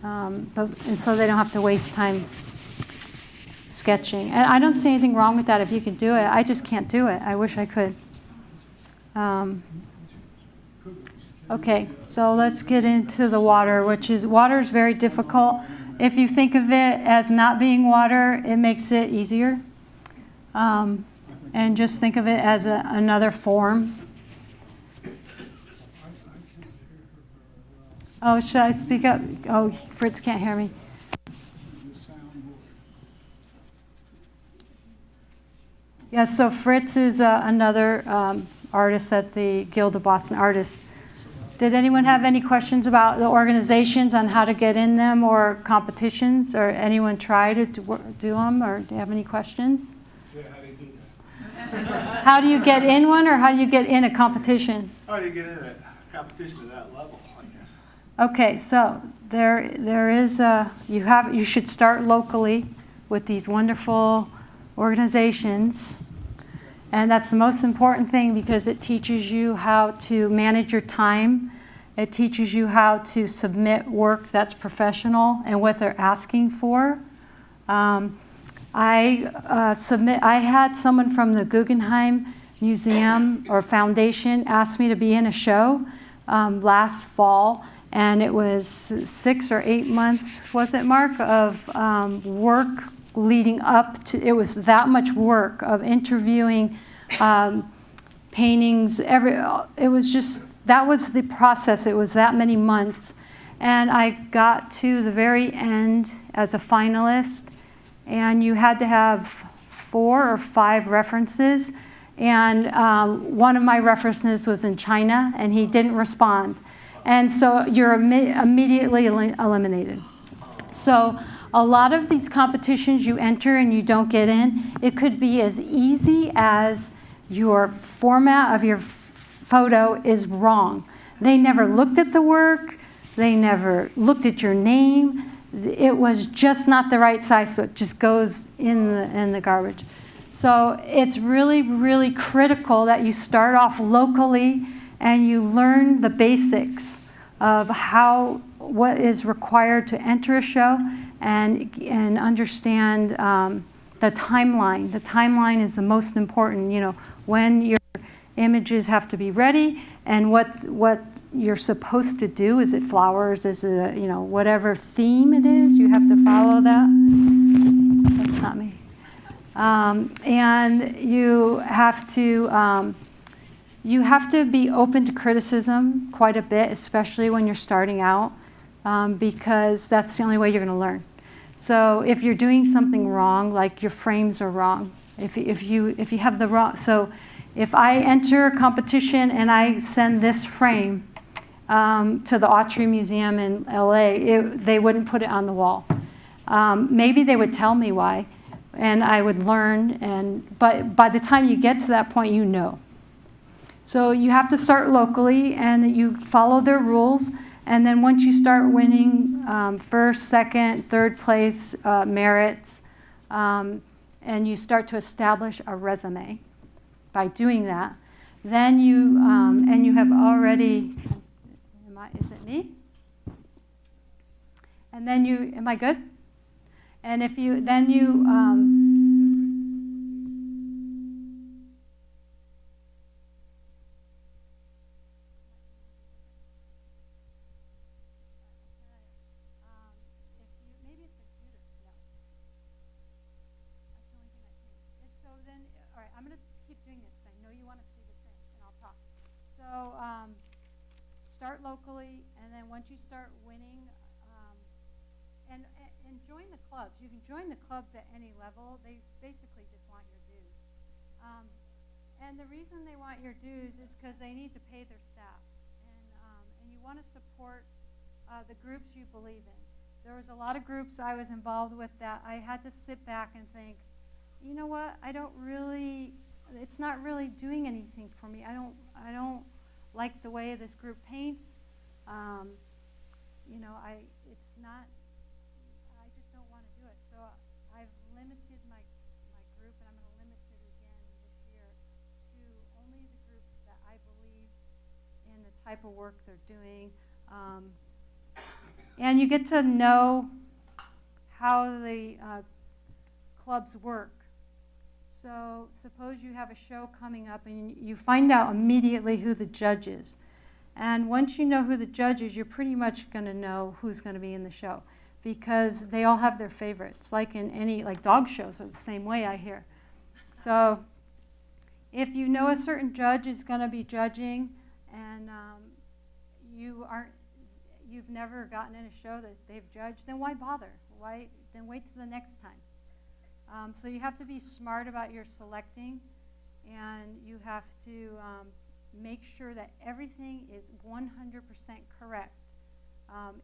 [SPEAKER 1] and so they don't have to waste time sketching. And I don't see anything wrong with that if you can do it. I just can't do it. I wish I could. Okay, so let's get into the water, water is very difficult. If you think of it as not being water, it makes it easier. And just think of it as another form. Oh, should I speak up? Oh, Fritz can't hear me. Yeah, so Fritz is another artist at the Guild of Boston Artists. Did anyone have any questions about the organizations on how to get in them, or competitions, or anyone try to do them, or do you have any questions?
[SPEAKER 8] Yeah, how do you do that?
[SPEAKER 1] How do you get in one, or how do you get in a competition?
[SPEAKER 8] How do you get in a competition at that level, I guess?
[SPEAKER 1] Okay, so there is you should start locally with these wonderful organizations. And that's the most important thing, because it teaches you how to manage your time. It teaches you how to submit work that's professional and what they're asking for. I had someone from the Guggenheim Museum or Foundation ask me to be in a show last fall, and it was 6 or 8 months, was it, Mark, of work leading up to, it was that much work of interviewing paintings, it was just, that was the process. It was that many months. And I got to the very end as a finalist, and you had to have 4 or 5 references. And one of my references was in China, and he didn't respond. And so you're immediately eliminated. So a lot of these competitions you enter and you don't get in, it could be as easy as your format of your photo is wrong. They never looked at the work. They never looked at your name. It was just not the right size, so it just goes in the garbage. So it's really, really critical that you start off locally and you learn the basics of what is required to enter a show and understand the timeline. The timeline is the most important, when your images have to be ready and what you're supposed to do. Is it flowers? Is it, whatever theme it is, you have to follow that. That's not me. And you have to be open to criticism quite a bit, especially when you're starting out, because that's the only way you're going to learn. So if you're doing something wrong, like your frames are wrong, if you have the wrong, so if I enter a competition and I send this frame to the Autry Museum in LA, they wouldn't put it on the wall. Maybe they would tell me why, and I would learn, but by the time you get to that point, you know. So you have to start locally, and you follow their rules, and then once you start winning first, second, third place merits, and you start to establish a resume by doing that, then you, and you have already, is it me? And then am I good? And if you, then you, maybe it's a computer, no. That's the only thing I changed. So then, all right, I'm going to keep doing this because I know you want to see this finish, and I'll talk. So start locally, and then once you start winning, and join the clubs. You can join the clubs at any level. They basically just want your dues. And the reason they want your dues is because they need to pay their staff. And you want to support the groups you believe in. There was a lot of groups I was involved with that I had to sit back and think, you know what, it's not really doing anything for me. I don't like the way this group paints. It's not, I just don't want to do it. So I've limited my group, and I'm going to limit it again this year to only the groups that I believe in the type of work they're doing. And you get to know how the clubs work. So suppose you have a show coming up and you find out immediately who the judge is. And once you know who the judge is, you're pretty much going to know who's going to be in the show, because they all have their favorites. Like in like dog shows are the same way, I hear. So if you know a certain judge is going to be judging, and you've never gotten in a show that they've judged, then why bother? Then wait till the next time. So you have to be smart about your selecting, and you have to make sure that everything is 100% correct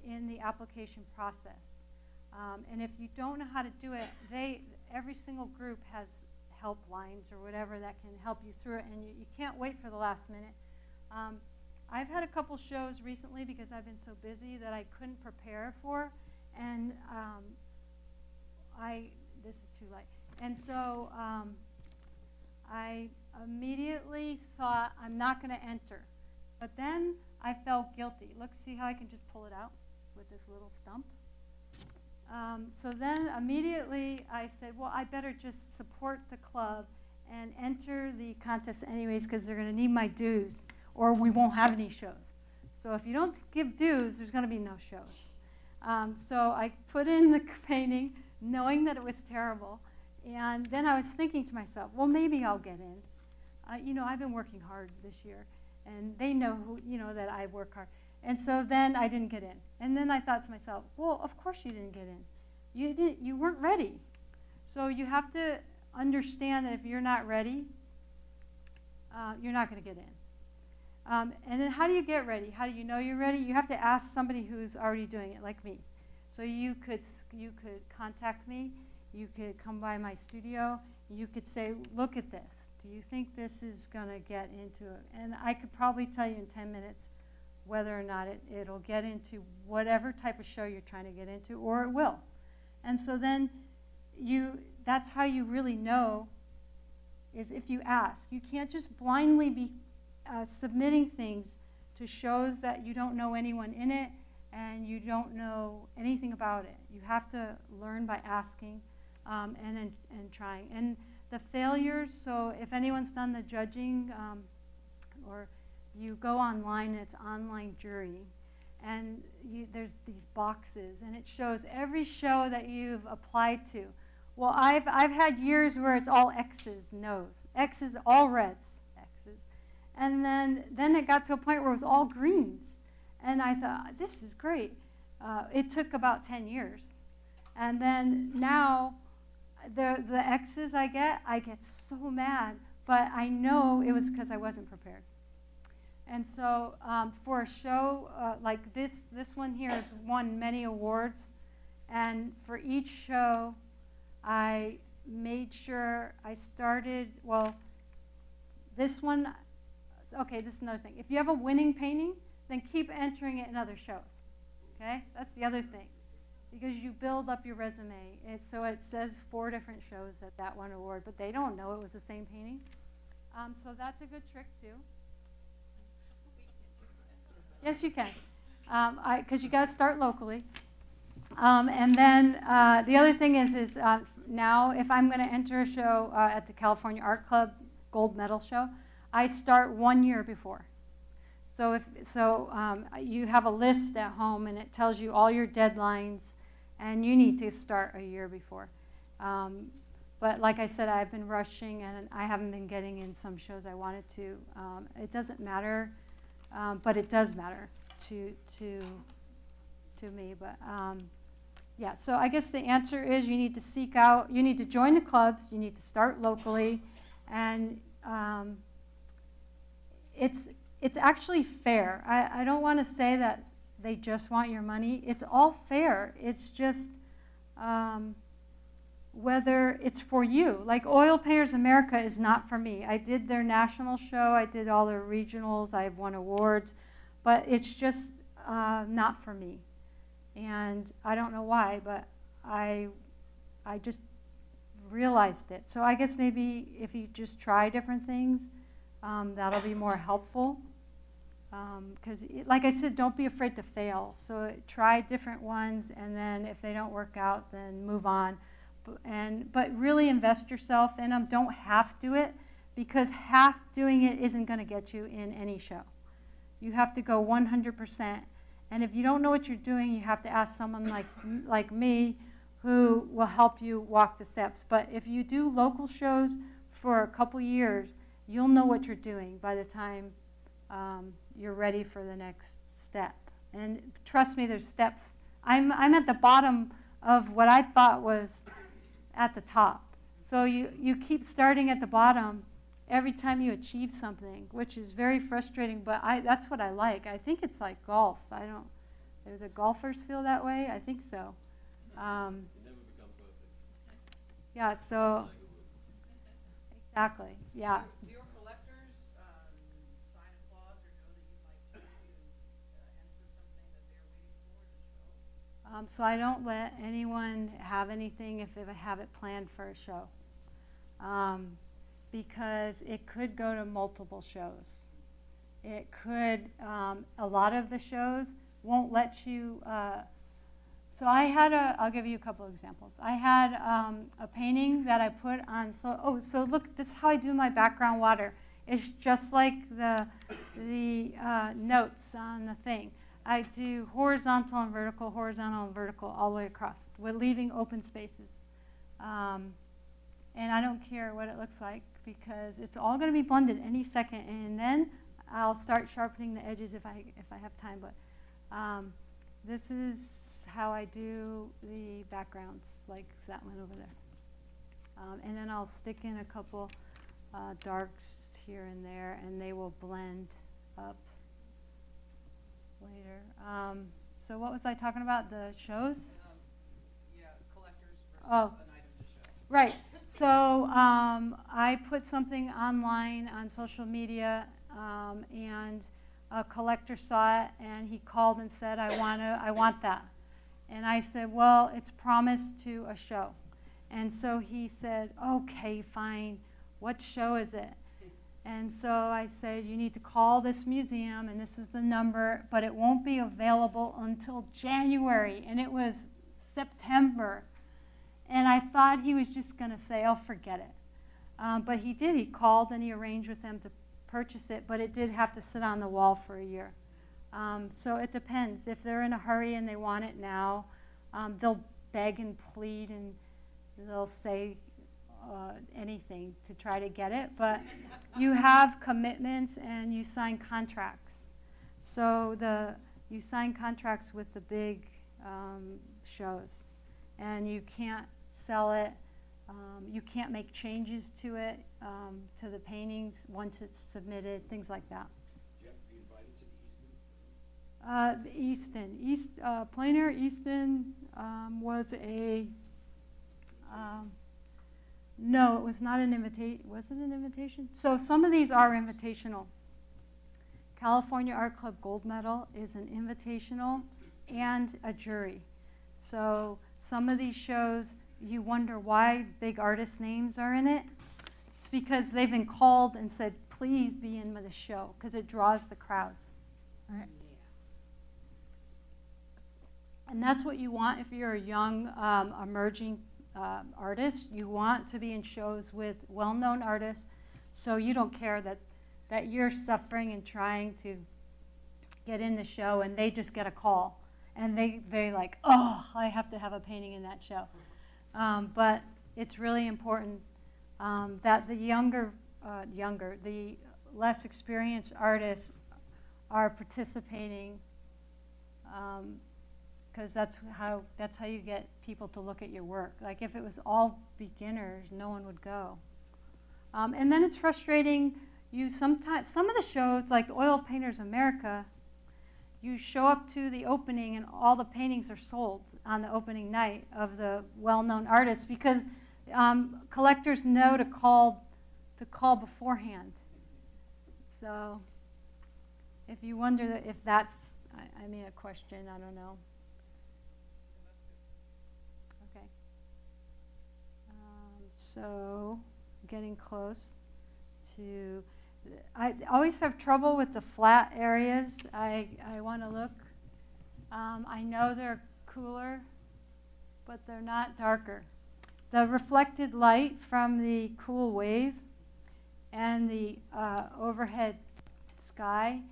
[SPEAKER 1] in the application process. And if you don't know how to do it, every single group has helplines or whatever that can help you through it, and you can't wait for the last minute. I've had a couple shows recently because I've been so busy that I couldn't prepare for, and this is too late. And so I immediately thought, I'm not going to enter. But then I felt guilty. Look, see how I can just pull it out with this little stump? So then immediately I said, well, I better just support the club and enter the contest anyways, because they're going to need my dues, or we won't have any shows. So if you don't give dues, there's going to be no shows. So I put in the painting, knowing that it was terrible. And then I was thinking to myself, well, maybe I'll get in. You know, I've been working hard this year, and they know that I work hard. And so then I didn't get in. And then I thought to myself, well, of course you didn't get in. You weren't ready. So you have to understand that if you're not ready, you're not going to get in. And then how do you get ready? How do you know you're ready? You have to ask somebody who's already doing it, like me. So you could contact me. You could come by my studio. You could say, look at this. Do you think this is going to get into it? And I could probably tell you in 10 minutes whether or not it'll get into whatever type of show you're trying to get into, or it will. And so then that's how you really know, is if you ask. You can't just blindly be submitting things to shows that you don't know anyone in it and you don't know anything about it. You have to learn by asking and trying. And the failures, so if anyone's done the judging, or you go online, it's online jury, and there's these boxes, and it shows every show that you've applied to. Well, I've had years where it's all X's, no's, X's, all reds, X's. And then it got to a point where it was all greens. And I thought, this is great. It took about 10 years. And then now, the X's I get so mad, but I know it was because I wasn't prepared. And so for a show like this one here has won many awards. And for each show, I made sure I started, well, this one, okay, this is another thing. If you have a winning painting, then keep entering it in other shows, okay? That's the other thing, because you build up your resume. So it says 4 different shows that won award, but they don't know it was the same painting. So that's a good trick, too. Yes, you can, because you got to start locally. And then the other thing is now if I'm going to enter a show at the California Art Club Gold Medal Show, I start 1 year before. So you have a list at home, and it tells you all your deadlines, and you need to start a year before. But like I said, I've been rushing, and I haven't been getting in some shows I wanted to. It doesn't matter, but it does matter to me. But yeah, so I guess the answer is you need to seek out, you need to join the clubs, you need to start locally, and it's actually fair. I don't want to say that they just want your money. It's all fair. It's just whether it's for you. Like Oil Painters America is not for me. I did their national show. I did all their regionals. I've won awards. But it's just not for me. And I don't know why, but I just realized it. So I guess maybe if you just try different things, that'll be more helpful. Because, like I said, don't be afraid to fail. So try different ones, and then if they don't work out, then move on. But really invest yourself in them. Don't half do it, because half doing it isn't going to get you in any show. You have to go 100%. And if you don't know what you're doing, you have to ask someone like me who will help you walk the steps. But if you do local shows for a couple years, you'll know what you're doing by the time you're ready for the next step. And trust me, there's steps. I'm at the bottom of what I thought was at the top. So you keep starting at the bottom every time you achieve something, which is very frustrating, but that's what I like. I think it's like golf. There's a golfers feel that way? I think so.
[SPEAKER 12] You never become perfect.
[SPEAKER 1] Yeah, so, exactly, yeah.
[SPEAKER 2] Do your collectors sign a clause or know that you might want to enter something that they're waiting for to show?
[SPEAKER 1] So I don't let anyone have anything if I have it planned for a show. Because it could go to multiple shows. It could, a lot of the shows won't let you So I had I'll give you a couple examples. I had a painting that I put on, so look, this is how I do my background water. It's just like the notes on the thing. I do horizontal and vertical all the way across. We're leaving open spaces. And I don't care what it looks like because it's all going to be blended any second. And then I'll start sharpening the edges if I have time. But this is how I do the backgrounds, like that one over there. And then I'll stick in a couple darks here and there, and they will blend up later. So what was I talking about? The shows?
[SPEAKER 2] Yeah, collectors versus
[SPEAKER 1] Oh.
[SPEAKER 2] an item to show.
[SPEAKER 1] Right. So I put something online on social media, and a collector saw it, and he called and said, I want that. And I said, well, it's promised to a show. And so he said, okay, fine. What show is it? And so I said, you need to call this museum, and this is the number, but it won't be available until January. And it was September. And I thought he was just going to say, oh, forget it. But he did. He called and he arranged with them to purchase it, but it did have to sit on the wall for a year. So it depends. If they're in a hurry and they want it now, they'll beg and plead and they'll say anything to try to get it. But you have commitments and you sign contracts. So you sign contracts with the big shows, and you can't sell it. You can't make changes to it, to the paintings once it's submitted, things like that.
[SPEAKER 12] Do you have to be invited to the Easton?
[SPEAKER 1] Plainer Easton was a, no, it was not an invitation. Was it an invitation? So some of these are invitational. California Art Club Gold Medal is an invitational and a jury. So some of these shows, you wonder why big artist names are in it. It's because they've been called and said, please be in the show, because it draws the crowds. All right. And that's what you want if you're a young, emerging artist. You want to be in shows with well-known artists, so you don't care that you're suffering and trying to get in the show, and they just get a call. And they're like, oh, I have to have a painting in that show. But it's really important that the the less experienced artists are participating, because that's how you get people to look at your work. Like if it was all beginners, no one would go. And then it's frustrating. Sometimes some of the shows, like Oil Painters America, you show up to the opening and all the paintings are sold on the opening night of the well-known artists, because collectors know to call beforehand. So if you wonder if that's, I mean, a question, I don't know. Okay. So getting close to, I always have trouble with the flat areas. I want to look. I know they're cooler, but they're not darker. The reflected light from the cool wave and the overhead sky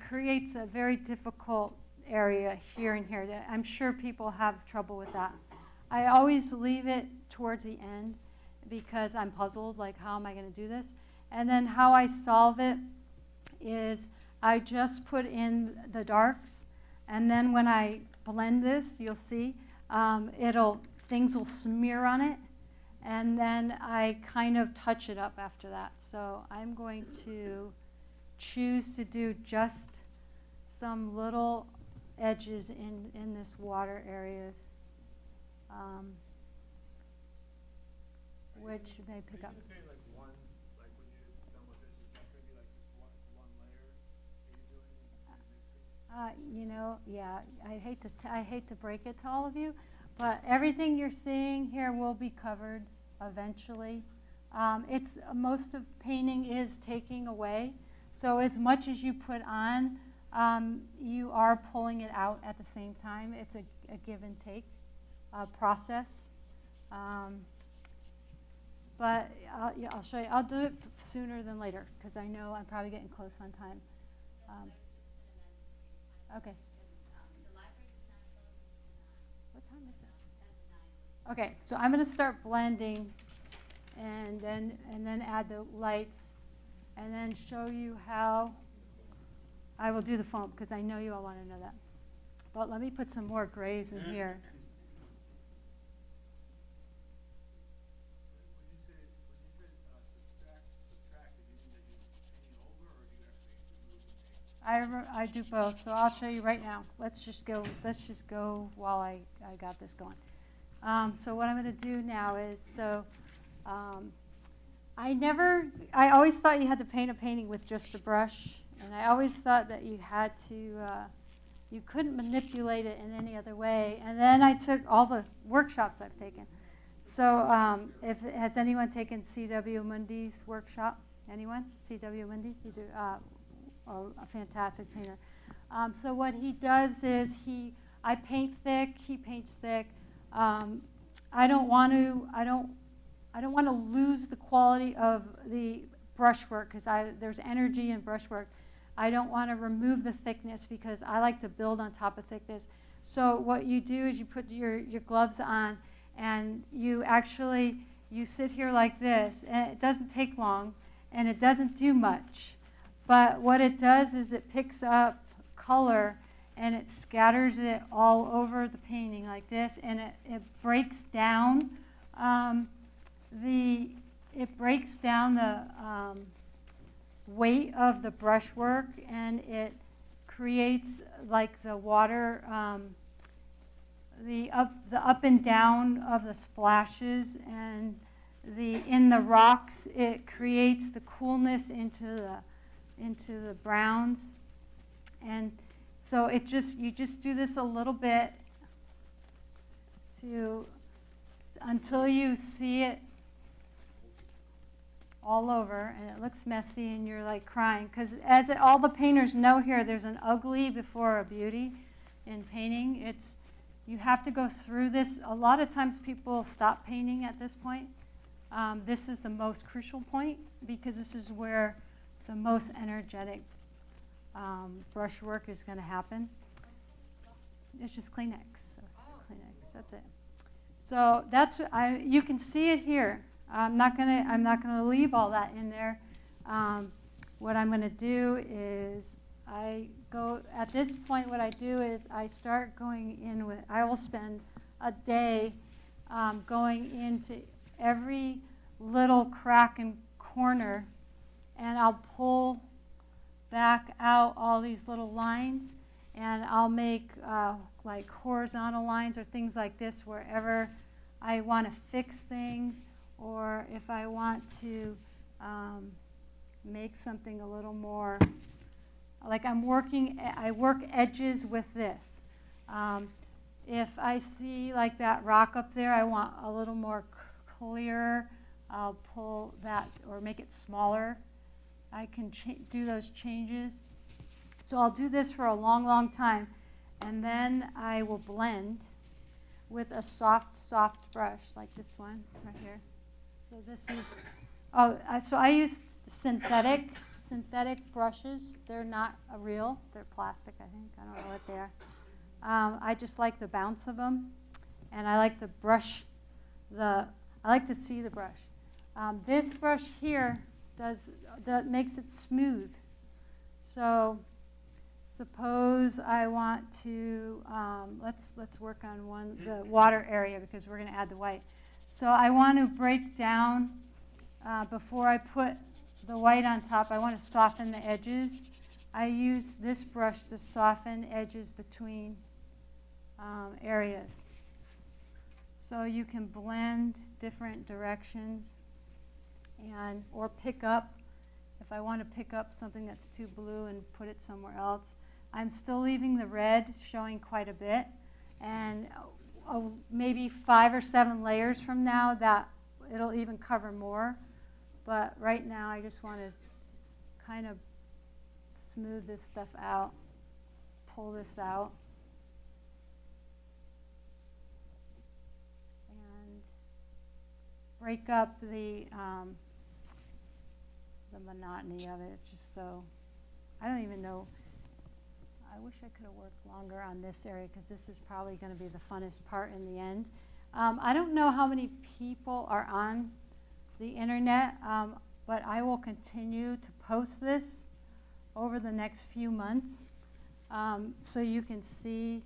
[SPEAKER 1] creates a very difficult area here and here. I'm sure people have trouble with that. I always leave it towards the end because I'm puzzled, like how am I going to do this? And then how I solve it is I just put in the darks, and then when I blend this, you'll see, things will smear on it, and then I kind of touch it up after that. So I'm going to choose to do just some little edges in this water areas, which may pick up. Yeah, I hate to break it to all of you, but everything you're seeing here will be covered eventually. Most of painting is taking away, so as much as you put on, You are pulling it out at the same time. It's a give and take process. But yeah, I'll show you. I'll do it sooner than later because I know I'm probably getting close on time. Okay. What time is it? Okay, so I'm going to start blending, and then add the lights, and then show you how I will do the foam because I know you all want to know that. But let me put some more grays in here. I do both, so I'll show you right now. Let's just go while I got this going. So what I'm going to do now is, I always thought you had to paint a painting with just a brush, and I always thought that you had to, you couldn't manipulate it in any other way. And then I took all the workshops I've taken. So has anyone taken C.W. Mundy's workshop? Anyone? C.W. Mundy? He's a fantastic painter. So what he does is I paint thick, he paints thick. I don't want to lose the quality of the brushwork because there's energy in brushwork. I don't want to remove the thickness because I like to build on top of thickness. So what you do is you put your gloves on and you sit here like this, and it doesn't take long and it doesn't do much. But what it does is it picks up color and it scatters it all over the painting like this, and it breaks down the weight of the brushwork, and it creates like the water, the up and down of the splashes, and in the rocks it creates the coolness into the browns. And so you just do this a little bit until you see it all over and it looks messy and you're like crying. Because all the painters know here, there's an ugly before a beauty in painting. You have to go through this. A lot of times people stop painting at this point. This is the most crucial point because this is where the most energetic brushwork is going to happen. It's just Kleenex. So it's Kleenex. That's it. So you can see it here. I'm not gonna leave all that in there. What I'm gonna do is at this point. What I do is I start going in with. I will spend a day going into every little crack and corner, and I'll pull back out all these little lines, and I'll make like horizontal lines or things like this wherever I want to fix things, or if I want to make something a little more like I work edges with this. If I see like that rock up there, I want a little more clear, I'll pull that or make it smaller. I can do those changes. So I'll do this for a long, long time. And then I will blend with a soft brush like this one right here. So this is, so I use synthetic brushes. They're not real. They're plastic, I think. I don't know what they are. I just like the bounce of them. And I like the brush, I like to see the brush. This brush here that makes it smooth. So suppose I want to, let's work on the water area because we're going to add the white. So I want to break down, before I put the white on top, I want to soften the edges. I use this brush to soften edges between areas. So you can blend different directions or pick up. If I want to pick up something that's too blue and put it somewhere else, I'm still leaving the red showing quite a bit. And maybe 5 or 7 layers from now, that it'll even cover more. But right now, I just want to kind of smooth this stuff out. pull this out. And break up the monotony of it. It's just so, I don't even know. I wish I could have worked longer on this area because this is probably going to be the funnest part in the end. I don't know how many people are on the internet, but I will continue to post this over the next few months so you can see.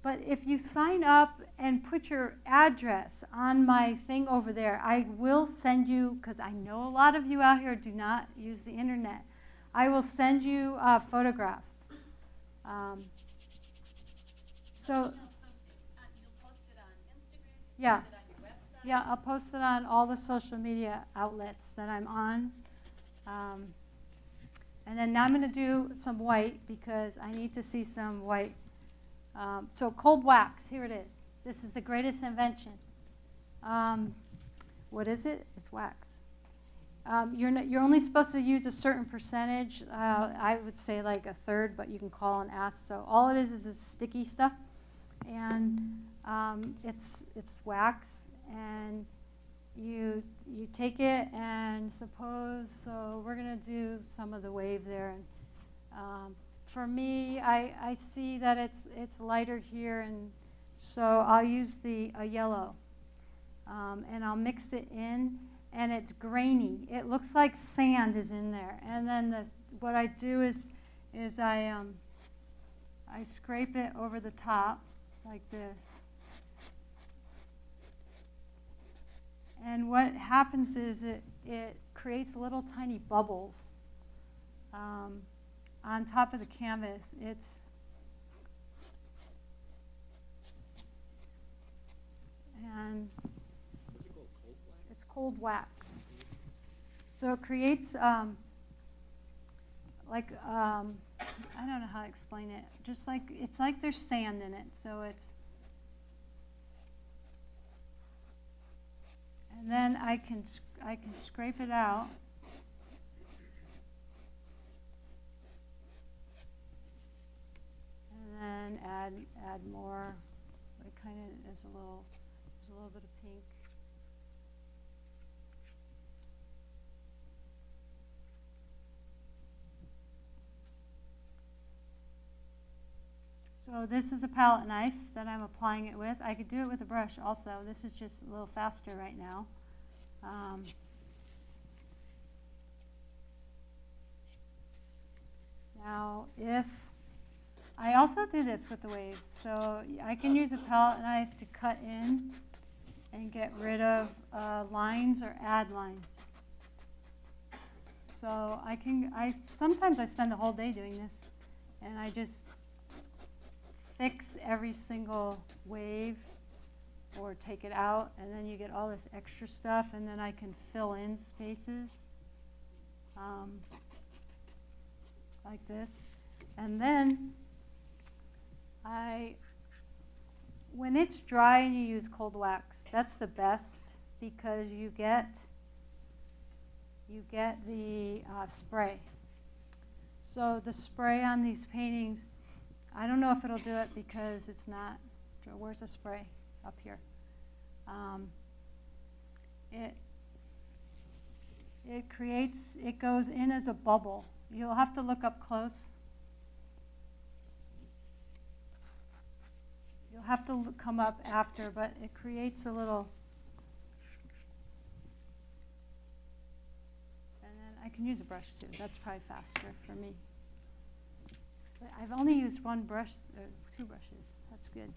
[SPEAKER 1] But if you sign up and put your address on my thing over there, I will send you, because I know a lot of you out here do not use the internet, I will send you photographs. So,
[SPEAKER 4] You'll post it on Instagram, you'll
[SPEAKER 1] yeah.
[SPEAKER 4] post it on your website.
[SPEAKER 1] Yeah, I'll post it on all the social media outlets that I'm on. And then now I'm going to do some white because I need to see some white. So cold wax, here it is. This is the greatest invention. What is it? It's wax. You're only supposed to use a certain percentage. I would say like a third, but you can call and ask. So all it is this sticky stuff. And it's wax. And you take it and suppose, so we're going to do some of the wave there. And for me, I see that it's lighter here, and so I'll use a yellow. And I'll mix it in, and it's grainy. It looks like sand is in there. And then what I do is I scrape it over the top like this. And what happens is it creates little tiny bubbles on top of the canvas. It's cold wax. So it creates I don't know how to explain it. Just like it's like there's sand in it. So it's. And then I can scrape it out. And then add more. It kind of is there's a little bit of pink. So this is a palette knife that I'm applying it with. I could do it with a brush also. This is just a little faster right now. Now, if I also do this with the waves, so I can use a palette knife to cut in and get rid of lines or add lines. So sometimes I spend the whole day doing this, and I just fix every single wave or take it out, and then you get all this extra stuff, and then I can fill in spaces like this. And then when it's dry and you use cold wax, that's the best because you get the spray. So the spray on these paintings, I don't know if it'll do it because it's not. Where's the spray? Up here. It goes in as a bubble. You'll have to look up close. You'll have to come up after, but it creates a little. And then I can use a brush too. That's probably faster for me. But I've only used one brush, or 2 brushes. That's good.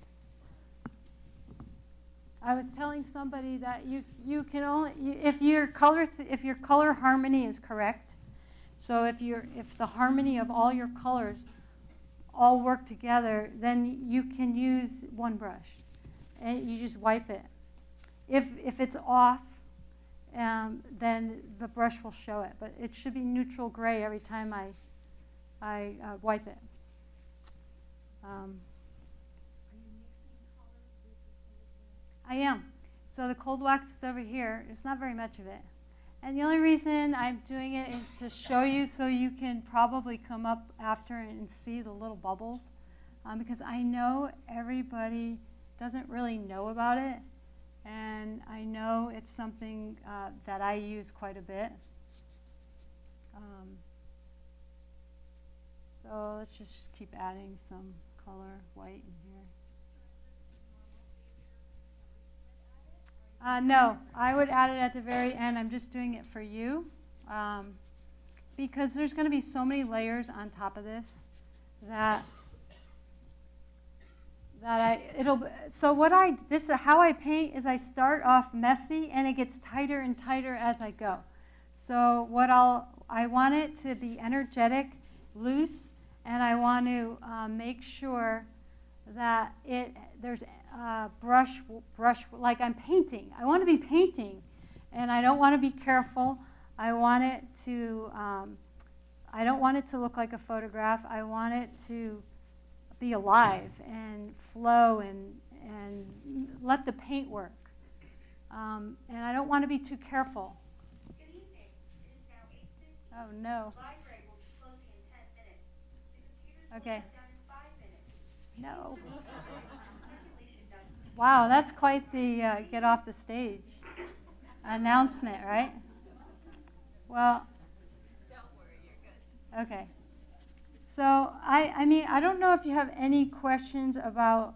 [SPEAKER 1] I was telling somebody that you can only if your color harmony is correct. So if the harmony of all your colors all work together, then you can use one brush, and you just wipe it. If it's off, then the brush will show it. But it should be neutral gray every time I wipe it. I am. So the cold wax is over here. It's not very much of it. And the only reason I'm doing it is to show you so you can probably come up after and see the little bubbles. Because I know everybody doesn't really know about it. And I know it's something that I use quite a bit. So let's just keep adding some color, white in here. No, I would add it at the very end. I'm just doing it for you. Because there's going to be so many layers on top of this that this is how I paint is I start off messy and it gets tighter and tighter as I go. So I want it to be energetic, loose, and I want to make sure that there's brush, like I'm painting. I want to be painting, and I don't want to be careful. I want it to, I don't want it to look like a photograph. I want it to be alive and flow and let the paint work. And I don't want to be too careful.
[SPEAKER 13] Good evening. It is now 8:50.
[SPEAKER 1] Oh, no.
[SPEAKER 13] The library will be closing in 10 minutes. The computers
[SPEAKER 1] Okay.
[SPEAKER 13] will shut down in 5 minutes.
[SPEAKER 1] No.
[SPEAKER 13] Circulation doesn't.
[SPEAKER 1] Wow, that's quite the get off the stage announcement, right? Well,
[SPEAKER 4] Don't worry, you're good.
[SPEAKER 1] okay. So I mean, I don't know if you have any questions about,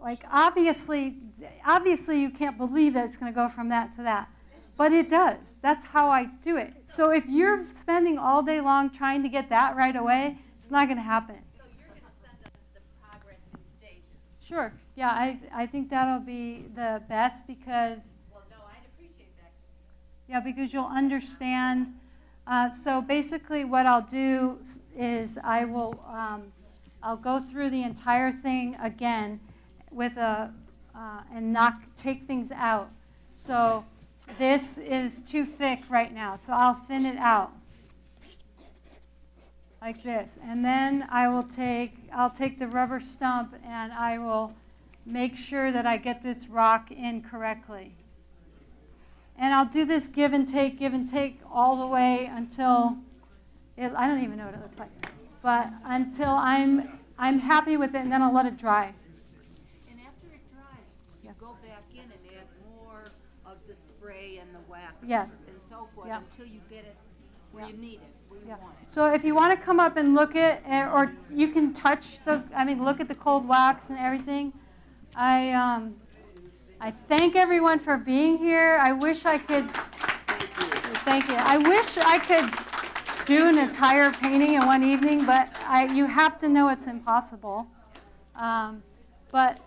[SPEAKER 1] like obviously you can't believe that it's going to go from that to that, but it does. That's how I do it. So if you're spending all day long trying to get that right away, it's not going to happen.
[SPEAKER 4] So you're going to send us the progress in stages.
[SPEAKER 1] Sure. Yeah, I think that'll be the best because.
[SPEAKER 4] Well, no, I'd appreciate that.
[SPEAKER 1] Yeah, because you'll understand. So basically what I'll do is I'll go through the entire thing again with and take things out. So this is too thick right now, so I'll thin it out like this. And then I'll take the rubber stump and I will make sure that I get this rock in correctly. And I'll do this give and take all the way until I don't even know what it looks like, but until I'm happy with it, and then I'll let it dry.
[SPEAKER 11] And after it dries, you go back in and add more of the spray and the wax
[SPEAKER 1] Yes.
[SPEAKER 11] and so forth
[SPEAKER 1] Yeah.
[SPEAKER 11] until you get it where you need it, where you
[SPEAKER 1] Yeah.
[SPEAKER 11] want it.
[SPEAKER 1] So if you want to come up and look at, or you can touch look at the cold wax and everything. I thank everyone for being here. I wish I could. Thank you. I wish I could do an entire painting in one evening, but you have to know it's impossible. But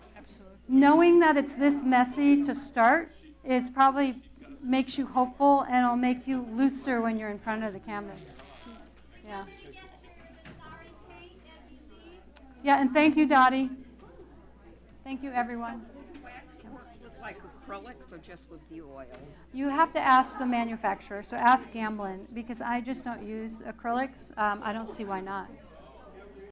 [SPEAKER 1] knowing that it's this messy to start is probably makes you hopeful, and it'll make you looser when you're in front of the canvas. Yeah. Yeah, and thank you, Dottie. Thank you, everyone.
[SPEAKER 11] With like acrylics or just with the oil?
[SPEAKER 1] You have to ask the manufacturer, so ask Gamblin, because I just don't use acrylics. I don't see why not.